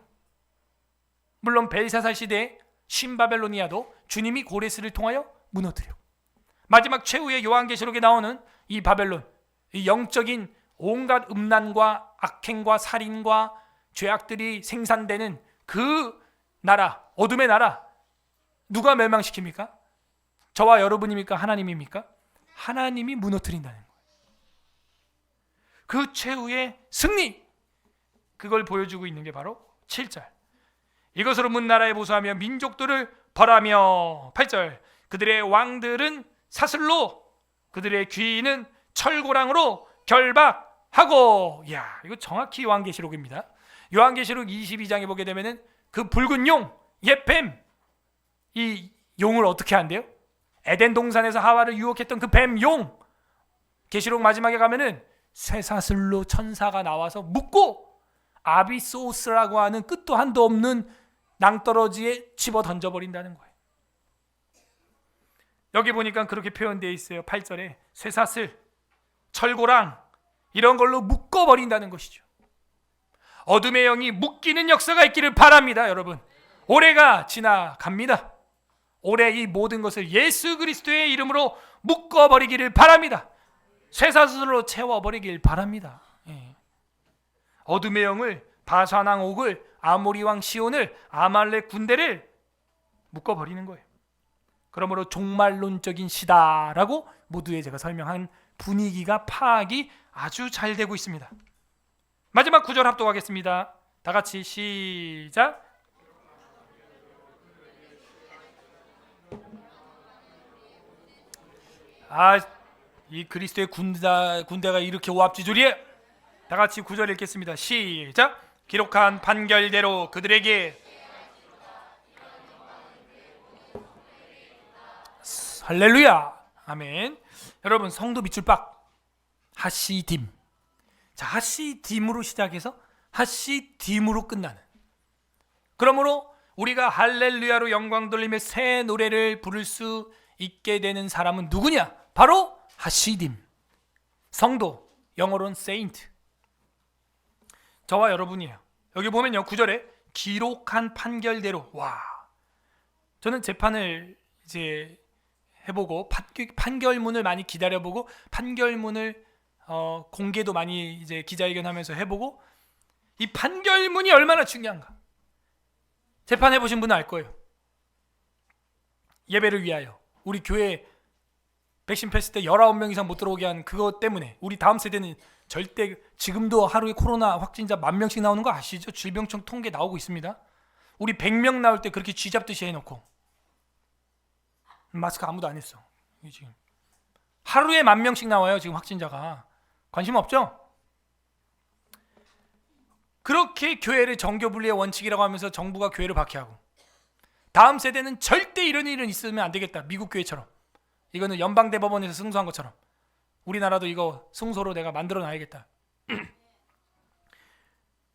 물론 벨사살 시대의 신바벨로니아도 주님이 고레스를 통하여 무너뜨려. 마지막 최후의 요한계시록에 나오는 이 바벨론, 이 영적인 온갖 음란과 악행과 살인과 죄악들이 생산되는 그 나라, 어둠의 나라, 누가 멸망시킵니까? 저와 여러분입니까? 하나님입니까? 하나님이 무너뜨린다는 거예요. 그 최후의 승리, 그걸 보여주고 있는 게 바로 7절. 이것으로 문나라에 보수하며 민족들을 벌하며, 8절. 그들의 왕들은 사슬로, 그들의 귀인은 철고랑으로 결박하고. 이야, 이거 정확히 요한계시록입니다. 요한계시록 22장에 보게 되면은 그 붉은 용, 옛뱀, 이 용을 어떻게 한대요? 에덴 동산에서 하와를 유혹했던 그 뱀 용. 계시록 마지막에 가면은 쇠사슬로 천사가 나와서 묶고 아비소스라고 하는 끝도 한도 없는 낭떠러지에 집어 던져버린다는 거예요. 여기 보니까 그렇게 표현되어 있어요. 8절에 쇠사슬, 철고랑 이런 걸로 묶어버린다는 것이죠. 어둠의 영이 묶이는 역사가 있기를 바랍니다. 여러분, 올해가 지나갑니다. 올해 이 모든 것을 예수 그리스도의 이름으로 묶어버리기를 바랍니다. 쇠사슬로 채워버리길 바랍니다. 어둠의 영을, 바산왕 옥을, 아모리 왕 시온을, 아말렉 군대를 묶어버리는 거예요. 그러므로 종말론적인 시다라고 모두에 제가 설명한 분위기가 파악이 아주 잘 되고 있습니다. 마지막 9절 합독하겠습니다. 다 같이 시작. 이 그리스도의 군대가 이렇게 오합지졸이에요. 다 같이 9절 읽겠습니다. 시작. 기록한 판결대로 그들에게 할렐루야, 아멘. 여러분, 성도 밑줄 빡 하시딤. 자, 하시딤으로 시작해서 하시딤으로 끝나는. 그러므로 우리가 할렐루야로 영광 돌리며 새 노래를 부를 수 있게 되는 사람은 누구냐? 바로 하시딤. 성도, 영어로는 세인트. 저와 여러분이에요. 여기 보면요, 9절에 기록한 판결대로. 와, 저는 재판을 이제 해보고 판결문을 많이 기다려보고 판결문을 공개도 많이 이제 기자회견하면서 해보고, 이 판결문이 얼마나 중요한가. 재판해보신 분은 알 거예요. 예배를 위하여 우리 교회 백신 패스 때 19명 이상 못 들어오게 한 그것 때문에 우리 다음 세대는 절대, 지금도 하루에 코로나 확진자 10,000명씩 나오는 거 아시죠? 질병청 통계 나오고 있습니다. 우리 100명 나올 때 그렇게 쥐잡듯이 해놓고 마스크 아무도 안 했어. 지금 하루에 10,000명씩 나와요. 지금 확진자가. 관심 없죠? 그렇게 교회를 정교분리의 원칙이라고 하면서 정부가 교회를 박해하고, 다음 세대는 절대 이런 일은 있으면 안 되겠다. 미국 교회처럼. 이거는 연방대법원에서 승소한 것처럼 우리나라도 이거 승소로 내가 만들어 놔야겠다.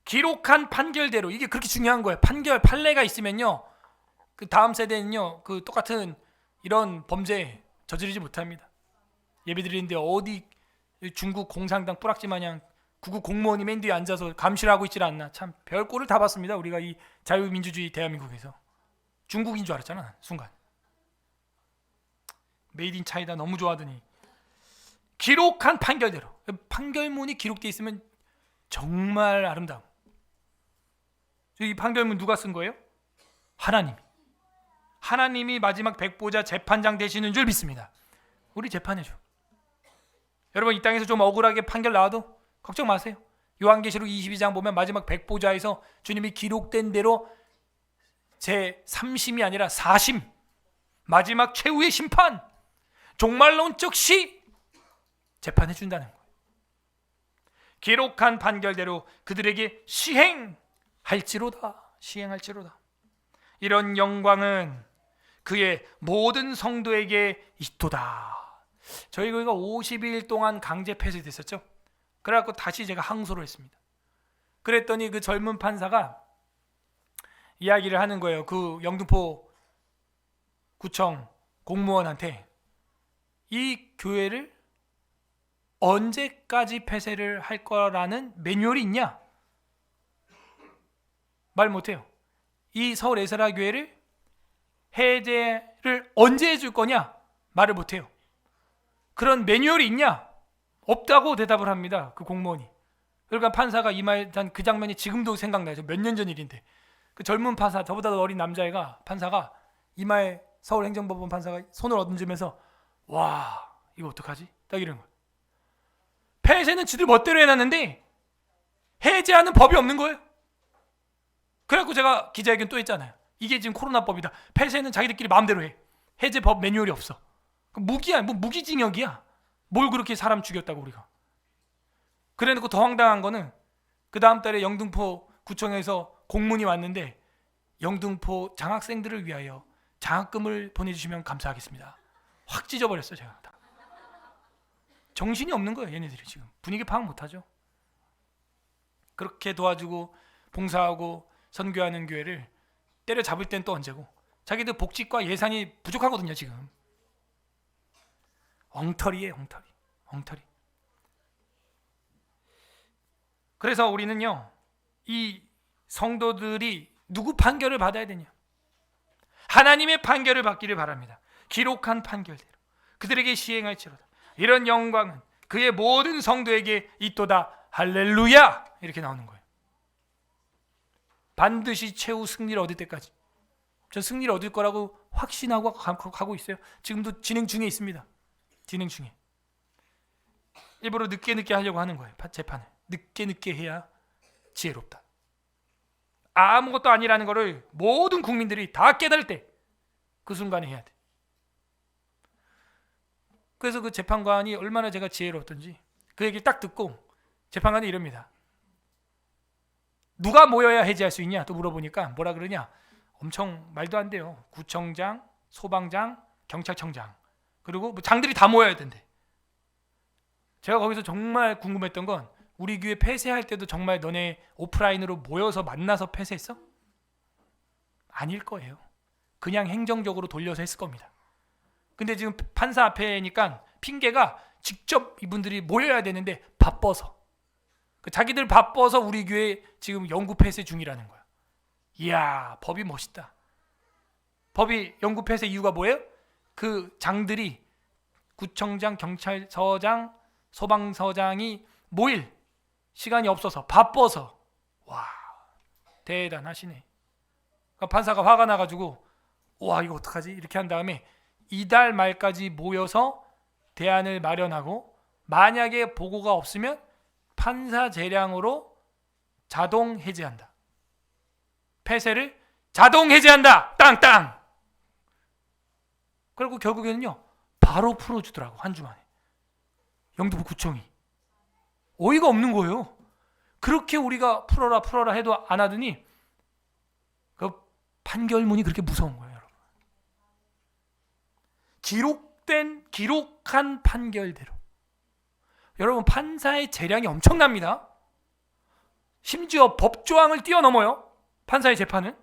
기록한 판결대로. 이게 그렇게 중요한 거예요. 판례가 있으면요, 그 다음 세대는요, 그 똑같은 이런 범죄 저지르지 못합니다. 예배드리는데 어디 중국 공산당 뿌락지 마냥 구국 공무원이 맨 뒤에 앉아서 감시를 하고 있질 않나. 참 별꼴을 다 봤습니다. 우리가 이 자유민주주의 대한민국에서. 중국인 줄 알았잖아, 순간. 메이드 인 차이나 너무 좋아하더니. 기록한 판결대로. 판결문이 기록되어 있으면 정말 아름다워. 이 판결문 누가 쓴 거예요? 하나님이 마지막 백보자 재판장 되시는 줄 믿습니다. 우리 재판해줘. 여러분, 이 땅에서 좀 억울하게 판결 나와도 걱정 마세요. 요한계시록 22장 보면 마지막 백보자에서 주님이 기록된 대로 제 3심이 아니라 4심, 마지막 최후의 심판, 종말론적 시 재판해 준다는 거예요. 기록한 판결대로 그들에게 시행할지로다. 이런 영광은 그의 모든 성도에게 있도다. 저희 교회가 50일 동안 강제 폐쇄됐었죠. 그래갖고 다시 제가 항소를 했습니다. 그랬더니 그 젊은 판사가 이야기를 하는 거예요. 그 영등포 구청 공무원한테 이 교회를 언제까지 폐쇄를 할 거라는 매뉴얼이 있냐? 말 못해요. 이 서울 에스라 교회를 해제를 언제 해줄 거냐? 말을 못해요. 그런 매뉴얼이 있냐? 없다고 대답을 합니다. 그 공무원이. 그러니까 판사가 이 말 한 그 장면이 지금도 생각나요. 몇 년 전 일인데. 그 젊은 판사, 저보다 더 어린 남자애가, 판사가 이마에, 서울행정법원 판사가 손을 얹으면서 와, 이거 어떡하지? 딱 이런 거예요. 폐쇄는 지들 멋대로 해놨는데 해제하는 법이 없는 거예요. 그래갖고 제가 기자회견 또 했잖아요. 이게 지금 코로나법이다. 폐쇄는 자기들끼리 마음대로 해. 해제법 매뉴얼이 없어. 무기야, 뭐 무기징역이야. 뭘 그렇게 사람 죽였다고 우리가. 그래놓고 더 황당한 거는 그 다음 달에 영등포 구청에서 공문이 왔는데 영등포 장학생들을 위하여 장학금을 보내주시면 감사하겠습니다. 확 찢어버렸어요. 제가 다. 정신이 없는 거예요. 얘네들이 지금 분위기 파악 못하죠. 그렇게 도와주고 봉사하고 선교하는 교회를 때려잡을 땐 또 언제고, 자기들 복지과 예산이 부족하거든요. 지금 엉터리예요. 엉터리. 그래서 우리는요, 이 성도들이 누구 판결을 받아야 되냐? 하나님의 판결을 받기를 바랍니다. 기록한 판결대로 그들에게 시행할지로다. 이런 영광은 그의 모든 성도에게 있도다. 할렐루야! 이렇게 나오는 거예요. 반드시 최후 승리를 얻을 때까지. 전 승리를 얻을 거라고 확신하고 가고 있어요. 지금도 진행 중에 있습니다. 진행 중에. 일부러 늦게 하려고 하는 거예요. 재판을 늦게 해야 지혜롭다. 아무것도 아니라는 것을 모든 국민들이 다 깨달을 때 그 순간에 해야 돼. 그래서 그 재판관이 얼마나 제가 지혜로웠던지 그 얘기를 딱 듣고 재판관이 이럽니다. 누가 모여야 해지할 수 있냐? 또 물어보니까 뭐라 그러냐? 엄청 말도 안 돼요. 구청장, 소방장, 경찰청장, 그리고 뭐 장들이 다 모여야 된대. 제가 거기서 정말 궁금했던 건, 우리 교회 폐쇄할 때도 정말 너네 오프라인으로 모여서 만나서 폐쇄했어? 아닐 거예요. 그냥 행정적으로 돌려서 했을 겁니다. 근데 지금 판사 앞에니까 핑계가 직접 이분들이 모여야 되는데 바빠서, 자기들 바빠서 우리 교회 지금 영구 폐쇄 중이라는 거야. 이야, 법이 멋있다. 법이 영구 폐쇄 이유가 뭐예요? 그 장들이, 구청장, 경찰서장, 소방서장이 모일 시간이 없어서 바빠서. 와, 대단하시네. 그러니까 판사가 화가 나가지고, 와, 이거 어떡하지? 이렇게 한 다음에 이달 말까지 모여서 대안을 마련하고, 만약에 보고가 없으면 판사 재량으로 자동 해제한다. 폐쇄를 자동 해제한다. 땅땅. 그리고 결국에는요, 바로 풀어주더라고. 한 주 만에. 영등포 구청이. 어이가 없는 거예요. 그렇게 우리가 풀어라 해도 안 하더니 그 판결문이 그렇게 무서운 거예요, 여러분. 기록한 판결대로. 여러분, 판사의 재량이 엄청납니다. 심지어 법조항을 뛰어넘어요. 판사의 재판은.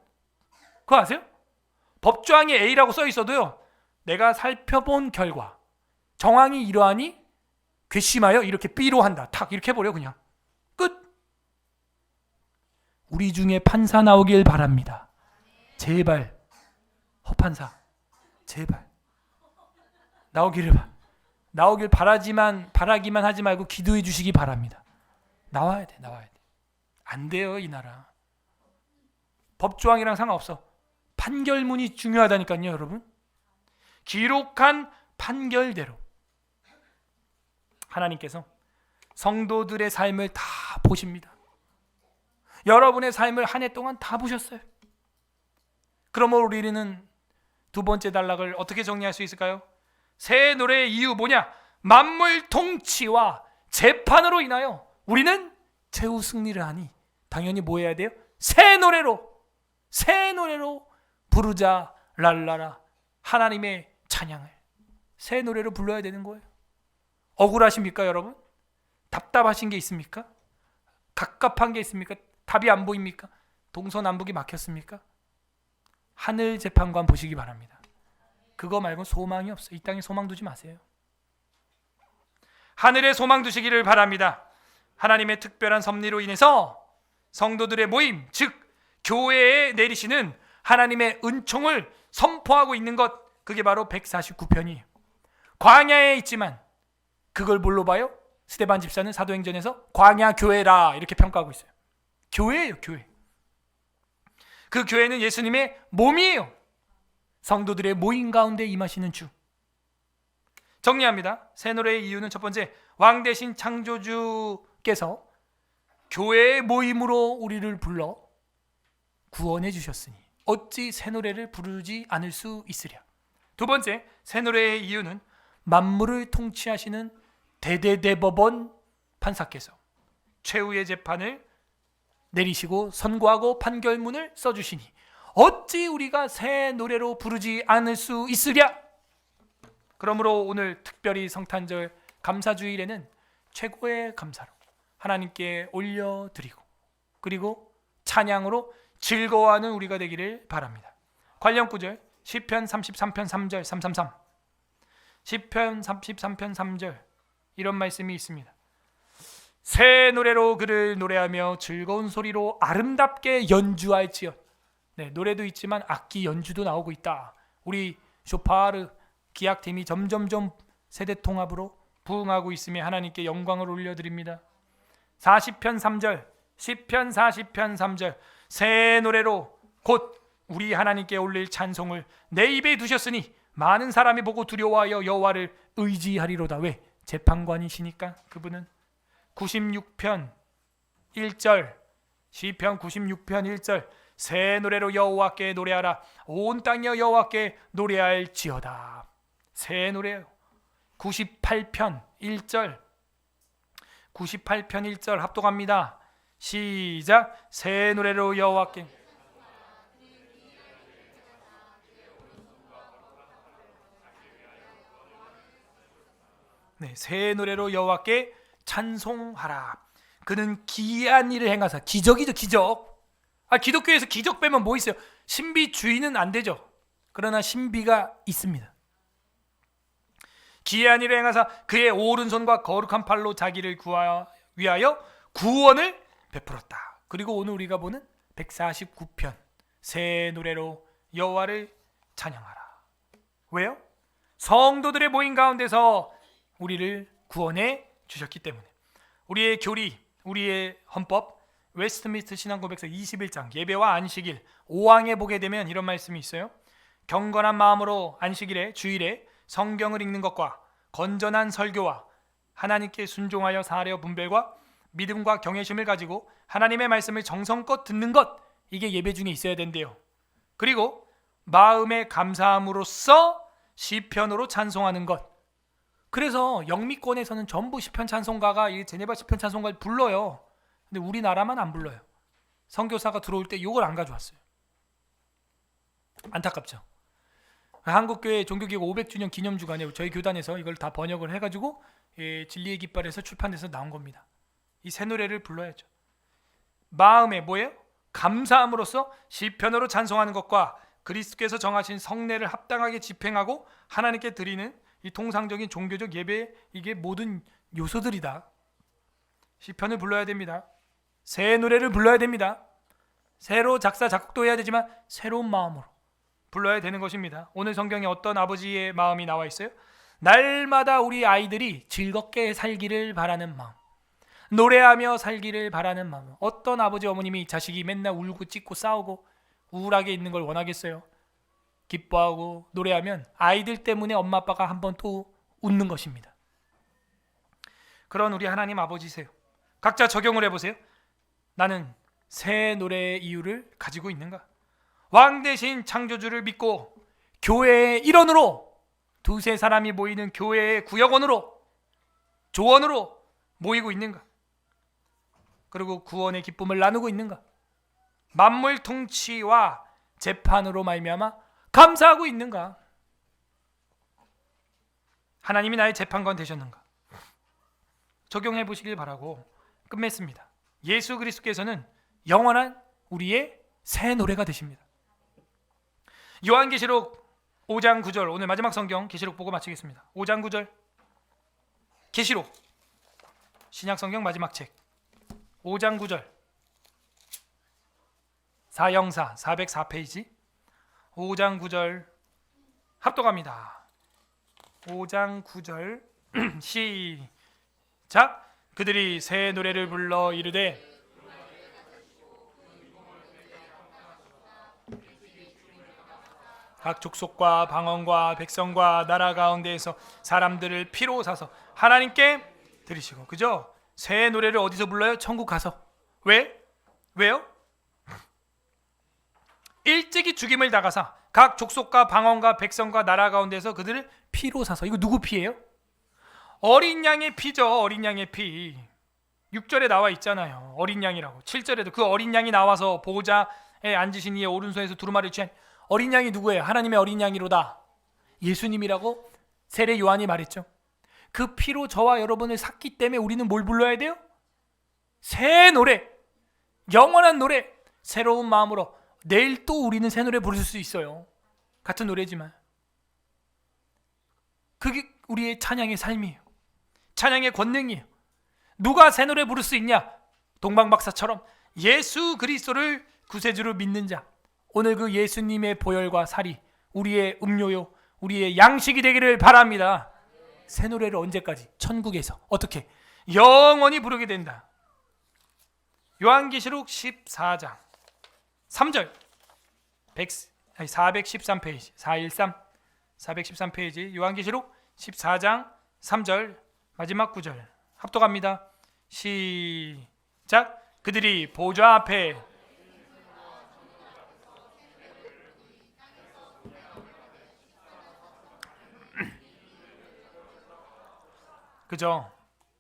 그거 아세요? 법조항에 A라고 써 있어도요, 내가 살펴본 결과 정황이 이러하니 괘씸하여 이렇게 B로 한다. 탁 이렇게 해버려. 그냥 끝. 우리 중에 판사 나오길 바랍니다. 제발. 허판사 제발 나오길 바라기만 하지 말고 기도해 주시기 바랍니다. 나와야 돼. 안 돼요, 이 나라. 법조항이랑 상관없어. 판결문이 중요하다니까요, 여러분. 기록한 판결대로 하나님께서 성도들의 삶을 다 보십니다. 여러분의 삶을 한 해 동안 다 보셨어요. 그러므로 우리는 두 번째 단락을 어떻게 정리할 수 있을까요? 새 노래의 이유 뭐냐? 만물 통치와 재판으로 인하여 우리는 최후 승리를 하니 당연히 뭐 해야 돼요? 새 노래로 부르자 랄라라. 하나님의 찬양을 새 노래로 불러야 되는 거예요. 억울하십니까, 여러분? 답답하신 게 있습니까? 갑갑한 게 있습니까? 답이 안 보입니까? 동서남북이 막혔습니까? 하늘 재판관 보시기 바랍니다. 그거 말고 소망이 없어요. 이 땅에 소망 두지 마세요. 하늘에 소망 두시기를 바랍니다. 하나님의 특별한 섭리로 인해서 성도들의 모임, 즉 교회에 내리시는 하나님의 은총을 선포하고 있는 것, 그게 바로 149편이에요. 광야에 있지만 그걸 뭘로 봐요? 스데반 집사는 사도행전에서 광야 교회라 이렇게 평가하고 있어요. 교회예요, 교회. 그 교회는 예수님의 몸이에요. 성도들의 모임 가운데 임하시는 주. 정리합니다. 새 노래의 이유는 첫 번째, 왕 대신 창조주께서 교회의 모임으로 우리를 불러 구원해 주셨으니 어찌 새 노래를 부르지 않을 수 있으랴. 두 번째, 새 노래의 이유는 만물을 통치하시는 대대대법원 판사께서 최후의 재판을 내리시고 선고하고 판결문을 써주시니 어찌 우리가 새 노래로 부르지 않을 수 있으랴? 그러므로 오늘 특별히 성탄절 감사주일에는 최고의 감사로 하나님께 올려드리고 그리고 찬양으로 즐거워하는 우리가 되기를 바랍니다. 관련 구절 시편 33편 3절 333 시편 33편 3절 이런 말씀이 있습니다. 새 노래로 그를 노래하며 즐거운 소리로 아름답게 연주할지어다. 네, 노래도 있지만 악기 연주도 나오고 있다. 우리 쇼파르 기악팀이 점점점 세대 통합으로 부흥하고 있으며 하나님께 영광을 올려드립니다. 40편 3절 시편 40편 3절 새 노래로 곧 우리 하나님께 올릴 찬송을 내 입에 두셨으니 많은 사람이 보고 두려워하여 여호와를 의지하리로다. 왜? 재판관이시니까. 그분은 96편 1절 시편 96편 1절 새 노래로 여호와께 노래하라. 온 땅이여 여호와께 노래할지어다. 새 노래요. 98편 1절 98편 1절 합독합니다. 시작. 새 노래로 여호와께 네, 새 노래로 여호와께 찬송하라. 그는 기이한 일을 행하사. 기적이죠, 기적. 기독교에서 기적 빼면 뭐 있어요? 신비주의는 안 되죠. 그러나 신비가 있습니다. 기이한 일을 행하사 그의 오른손과 거룩한 팔로 자기를 위하여 구원을 베풀었다. 그리고 오늘 우리가 보는 149편 새 노래로 여호와를 찬양하라. 왜요? 성도들의 모임 가운데서 우리를 구원해 주셨기 때문에. 우리의 교리, 우리의 헌법 웨스트민스터 신앙고백서 21장 예배와 안식일 5항에 보게 되면 이런 말씀이 있어요. 경건한 마음으로 안식일에 주일에 성경을 읽는 것과 건전한 설교와 하나님께 순종하여 사하려 분별과 믿음과 경외심을 가지고 하나님의 말씀을 정성껏 듣는 것, 이게 예배 중에 있어야 된대요. 그리고 마음의 감사함으로써 시편으로 찬송하는 것. 그래서 영미권에서는 전부 시편 찬송가가 이 제네바 시편 찬송가를 불러요. 근데 우리나라만 안 불러요. 선교사가 들어올 때 이걸 안 가져왔어요. 안타깝죠. 한국교회 종교개혁 500주년 기념주간에 저희 교단에서 이걸 다 번역을 해가지고 진리의 깃발에서 출판돼서 나온 겁니다. 이 새 노래를 불러야죠. 마음에 뭐예요? 감사함으로써 시편으로 찬송하는 것과 그리스도께서 정하신 성례를 합당하게 집행하고 하나님께 드리는 이 통상적인 종교적 예배, 이게 모든 요소들이다. 시편을 불러야 됩니다. 새 노래를 불러야 됩니다. 새로 작사 작곡도 해야 되지만 새로운 마음으로 불러야 되는 것입니다. 오늘 성경에 어떤 아버지의 마음이 나와 있어요? 날마다 우리 아이들이 즐겁게 살기를 바라는 마음, 노래하며 살기를 바라는 마음. 어떤 아버지 어머님이 자식이 맨날 울고 찢고 싸우고 우울하게 있는 걸 원하겠어요? 기뻐하고 노래하면 아이들 때문에 엄마 아빠가 한번 또 웃는 것입니다. 그런 우리 하나님 아버지세요. 각자 적용을 해보세요. 나는 새 노래의 이유를 가지고 있는가? 왕 대신 창조주를 믿고 교회의 일원으로, 두세 사람이 모이는 교회의 구역원으로, 조원으로 모이고 있는가? 그리고 구원의 기쁨을 나누고 있는가? 만물 통치와 재판으로 말미암아 감사하고 있는가? 하나님이 나의 재판관 되셨는가? 적용해 보시길 바라고 끝맺습니다. 예수 그리스도께서는 영원한 우리의 새 노래가 되십니다. 요한계시록 5장 9절, 오늘 마지막 성경 계시록 보고 마치겠습니다. 5장 9절 계시록, 신약성경 마지막 책 5장 9절 404 404페이지 5장 9절 합독합니다. 5장 9절 시작. 그들이 새 노래를 불러 이르되 각 족속과 방언과 백성과 나라 가운데에서 사람들을 피로 사서 하나님께 드리시고. 그죠? 새 노래를 어디서 불러요? 천국 가서. 왜? 왜요? 일찍이 죽임을 당하사 각 족속과 방언과 백성과 나라 가운데서 그들을 피로 사서. 이거 누구 피예요? 어린 양의 피죠. 어린 양의 피. 6절에 나와 있잖아요. 어린 양이라고. 7절에도 그 어린 양이 나와서 보호자 앉으신 이의 오른손에서 두루마리를 취한 어린 양이 누구예요? 하나님의 어린 양이로다. 예수님이라고 세례 요한이 말했죠. 그 피로 저와 여러분을 샀기 때문에 우리는 뭘 불러야 돼요? 새 노래, 영원한 노래, 새로운 마음으로. 내일 또 우리는 새 노래 부를 수 있어요. 같은 노래지만 그게 우리의 찬양의 삶이에요. 찬양의 권능이에요. 누가 새 노래 부를 수 있냐? 동방박사처럼 예수 그리스도를 구세주로 믿는 자. 오늘 그 예수님의 보혈과 살이 우리의 음료요, 우리의 양식이 되기를 바랍니다. 새 노래를 언제까지? 천국에서. 어떻게? 영원히 부르게 된다. 요한계시록 14장 3절 413페이지 413페이지 요한계시록 14장 3절 마지막 9절 합독합니다. 시작. 그들이 보좌 앞에 그죠?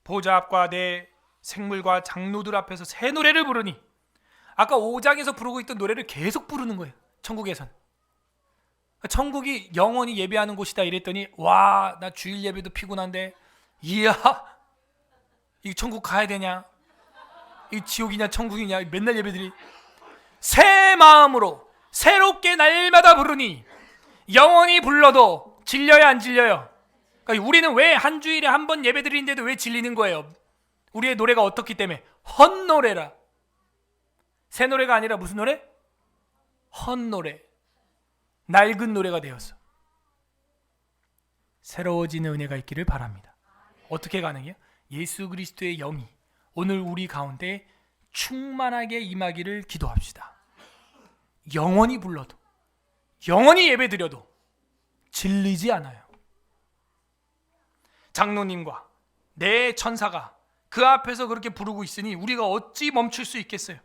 보좌 앞과 내 생물과 장로들 앞에서 새 노래를 부르니, 아까 5장에서 부르고 있던 노래를 계속 부르는 거예요. 천국에선. 천국이 영원히 예배하는 곳이다 이랬더니, 와, 나 주일 예배도 피곤한데, 이야, 이 천국 가야 되냐? 이 지옥이냐 천국이냐? 맨날 예배들이. 새 마음으로 새롭게 날마다 부르니 영원히 불러도 질려요 안 질려요? 그러니까 우리는 왜 한 주일에 한 번 예배 드리는데도 왜 질리는 거예요? 우리의 노래가 어떻기 때문에. 헛노래라. 새 노래가 아니라 무슨 노래? 헛노래, 낡은 노래가 되었어. 새로워지는 은혜가 있기를 바랍니다. 어떻게 가능해요? 예수 그리스도의 영이 오늘 우리 가운데 충만하게 임하기를 기도합시다. 영원히 불러도, 영원히 예배드려도 질리지 않아요. 장로님과 내 천사가 그 앞에서 그렇게 부르고 있으니 우리가 어찌 멈출 수 있겠어요?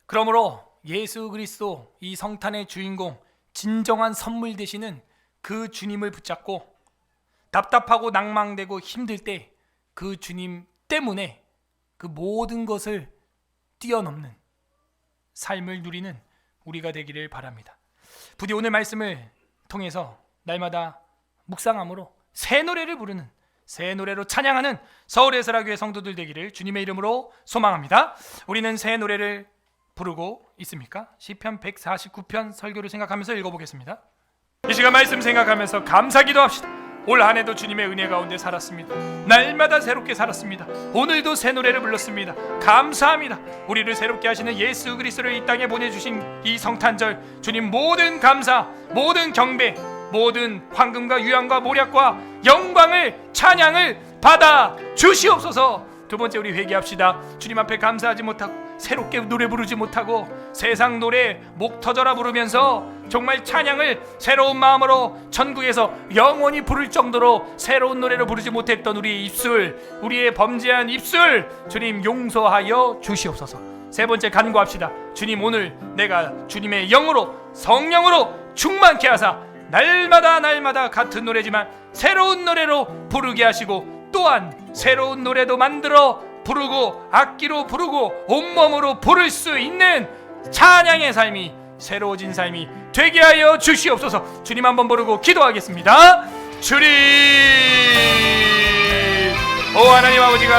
그러므로 예수 그리스도, 이 성탄의 주인공, 진정한 선물 되시는 그 주님을 붙잡고 답답하고 낭망되고 힘들 때 그 주님 때문에 그 모든 것을 뛰어넘는 삶을 누리는 우리가 되기를 바랍니다. 부디 오늘 말씀을 통해서 날마다 묵상함으로 새 노래를 부르는, 새 노래로 찬양하는 서울예설학교의 성도들 되기를 주님의 이름으로 소망합니다. 우리는 새 노래를 부르고 있습니까? 시편 149편 설교를 생각하면서 읽어보겠습니다. 이 시간 말씀 생각하면서 감사기도 합시다. 올 한 해도 주님의 은혜 가운데 살았습니다. 날마다 새롭게 살았습니다. 오늘도 새 노래를 불렀습니다. 감사합니다. 우리를 새롭게 하시는 예수 그리스도를 이 땅에 보내주신 이 성탄절, 주님 모든 감사, 모든 경배, 모든 황금과 유향과 모략과 영광을, 찬양을 받아 주시옵소서. 두 번째, 우리 회개합시다. 주님 앞에 감사하지 못하고 새롭게 노래 부르지 못하고 세상 노래 목 터져라 부르면서 정말 찬양을 새로운 마음으로 천국에서 영원히 부를 정도로 새로운 노래를 부르지 못했던 우리의 입술, 우리의 범죄한 입술, 주님 용서하여 주시옵소서. 세 번째, 간구합시다. 주님, 오늘 내가 주님의 영으로, 성령으로 충만케 하사 날마다 같은 노래지만 새로운 노래로 부르게 하시고, 또한 새로운 노래도 만들어 부르고 악기로 부르고 온몸으로 부를 수 있는 찬양의 삶이, 새로워진 삶이 되게 하여 주시옵소서. 주님 한번 부르고 기도하겠습니다. 주님, 오 하나님 아버지가